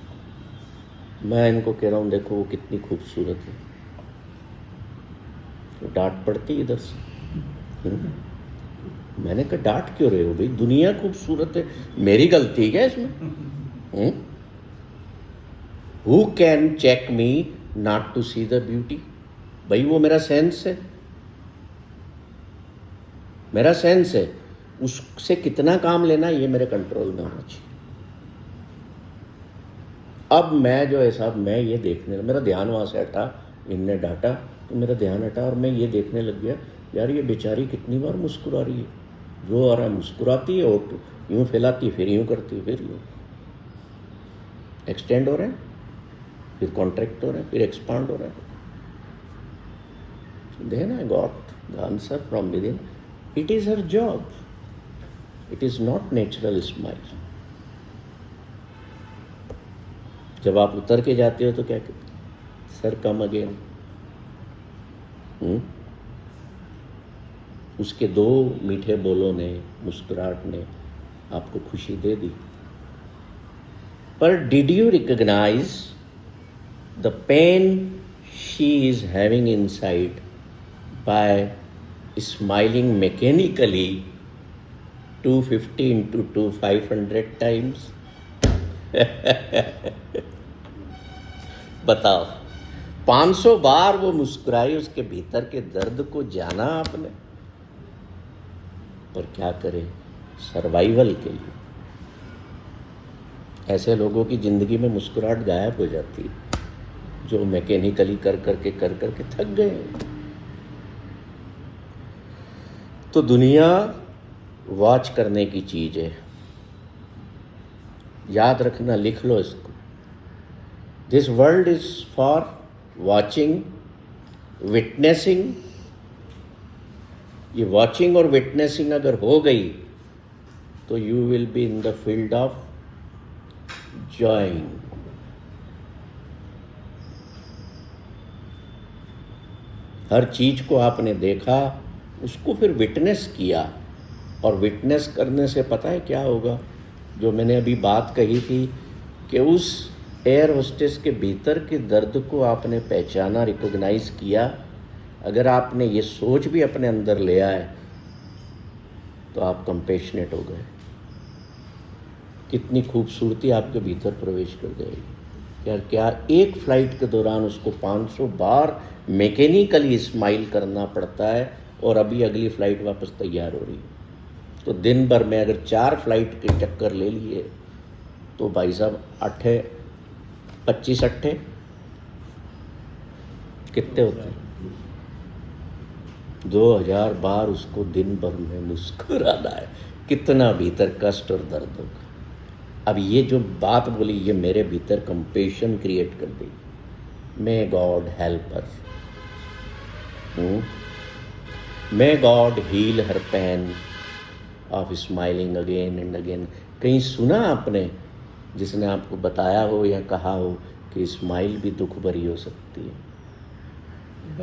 मैं इनको कह रहा हूँ देखो वो कितनी खूबसूरत है। तो डांट पड़ती इधर से। मैंने कहा डांट क्यों रहे हो भाई, दुनिया खूबसूरत है, मेरी गलती है क्या इसमें? Who can check me not to see the beauty? भाई वो मेरा सेंस है, मेरा सेंस है, उससे कितना काम लेना ये मेरे कंट्रोल में होना चाहिए। अब मैं जो है साहब, मैं ये देखने, मेरा ध्यान वहाँ से हटा, इनने डांटा तो मेरा ध्यान हटा और मैं ये देखने लग गया, यार ये बेचारी कितनी बार मुस्कुरा रही है। जो आ रहा है मुस्कुराती है और यूँ फैलाती, फिर यूँ करती, फिर यूँ एक्सटेंड हो रहे हैं, फिर कॉन्ट्रैक्ट हो रहे हैं, फिर एक्सपांड हो रहे हैं। Then I got the answer from within. It is her job. It is not natural smile. जब आप उतर के जाते हो तो क्या कहते? Sir come again. उसके 2 मीठे बोलों ने, मुस्कुराहट ने आपको खुशी दे दी। पर did you recognise the pain she is having inside by smiling mechanically 250 into 2 500 times. बताओ, 500 बार वो मुस्कुराई, उसके भीतर के दर्द को जाना आपने। पर क्या करें, सर्वाइवल के लिए ऐसे लोगों की जिंदगी में मुस्कुराहट गायब हो जाती है, जो मैकेनिकली कर करके थक गए। तो दुनिया वॉच करने की चीज है, याद रखना, लिख लो इसको। This world is for watching, witnessing. ये वॉचिंग और विटनेसिंग अगर हो गई तो you will be in the field of joying. हर चीज को आपने देखा, उसको फिर विटनेस किया, और विटनेस करने से पता है क्या होगा, जो मैंने अभी बात कही थी कि उस एयर होस्टेस के भीतर के दर्द को आपने पहचाना, रिकॉग्नाइज किया। अगर आपने ये सोच भी अपने अंदर ले आए तो आप कंपेशनेट हो गए। कितनी खूबसूरती आपके भीतर प्रवेश कर जाएगी। यार क्या एक फ्लाइट के दौरान उसको 500 बार मैकेनिकली स्माइल करना पड़ता है, और अभी अगली फ़्लाइट वापस तैयार हो रही है। तो दिन भर में अगर 4 फ्लाइट के चक्कर ले लिए तो भाई साहब 25 अट्ठे कितने होते हैं? 2000 बार उसको दिन भर में मुस्कुराना है। कितना भीतर कष्ट और दर्द होगा। अब ये जो बात बोली, ये मेरे भीतर कंपेशन क्रिएट कर दी। May god help us, may god heal her pain of smiling again and again. कहीं सुना आपने जिसने आपको बताया हो या कहा हो कि स्माइल भी दुख भरी हो सकती है?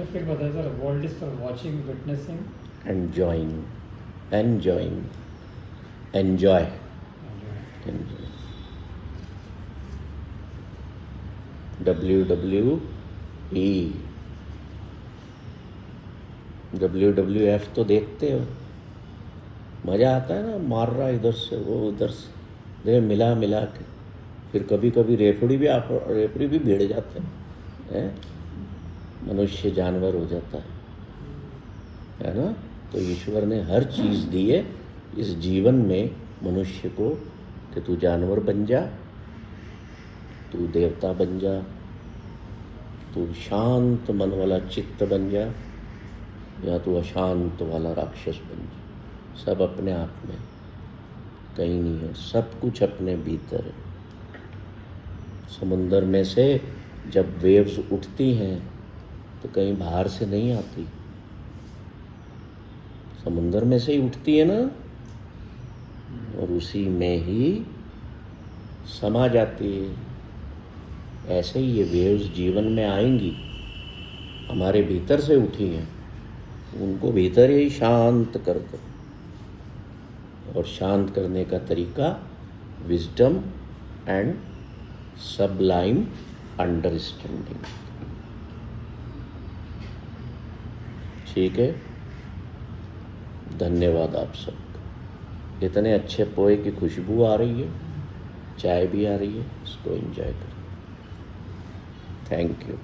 फिर बताया sir, world is for watching, witnessing, enjoying, enjoying, enjoy, WWE, WWF तो देखते हो, मज़ा आता है ना, मार रहा इधर से वो उधर से, दे मिला के। फिर कभी कभी रेफरी भी भिड़ जाते हैं, मनुष्य जानवर हो जाता है ना। तो ईश्वर ने हर चीज़ दी है इस जीवन में मनुष्य को कि तू जानवर बन जा, तू देवता बन जा, तू शांत मन वाला चित्त बन जा, या तू अशांत वाला राक्षस बन जा। सब अपने आप में, कहीं नहीं है, सब कुछ अपने भीतर है। समुंदर में से जब वेव्स उठती हैं तो कहीं बाहर से नहीं आती, समुंदर में से ही उठती है ना, और उसी में ही समा जाती है। ऐसे ही ये वेव्स जीवन में आएंगी, हमारे भीतर से उठी हैं, उनको भीतर ही शांत कर दो। और शांत करने का तरीका विजडम एंड सबलाइम अंडरस्टैंडिंग। ठीक है, धन्यवाद आप सबका। इतने अच्छे पोए की खुशबू आ रही है, चाय भी आ रही है, इसको एंजॉय करें। Thank you.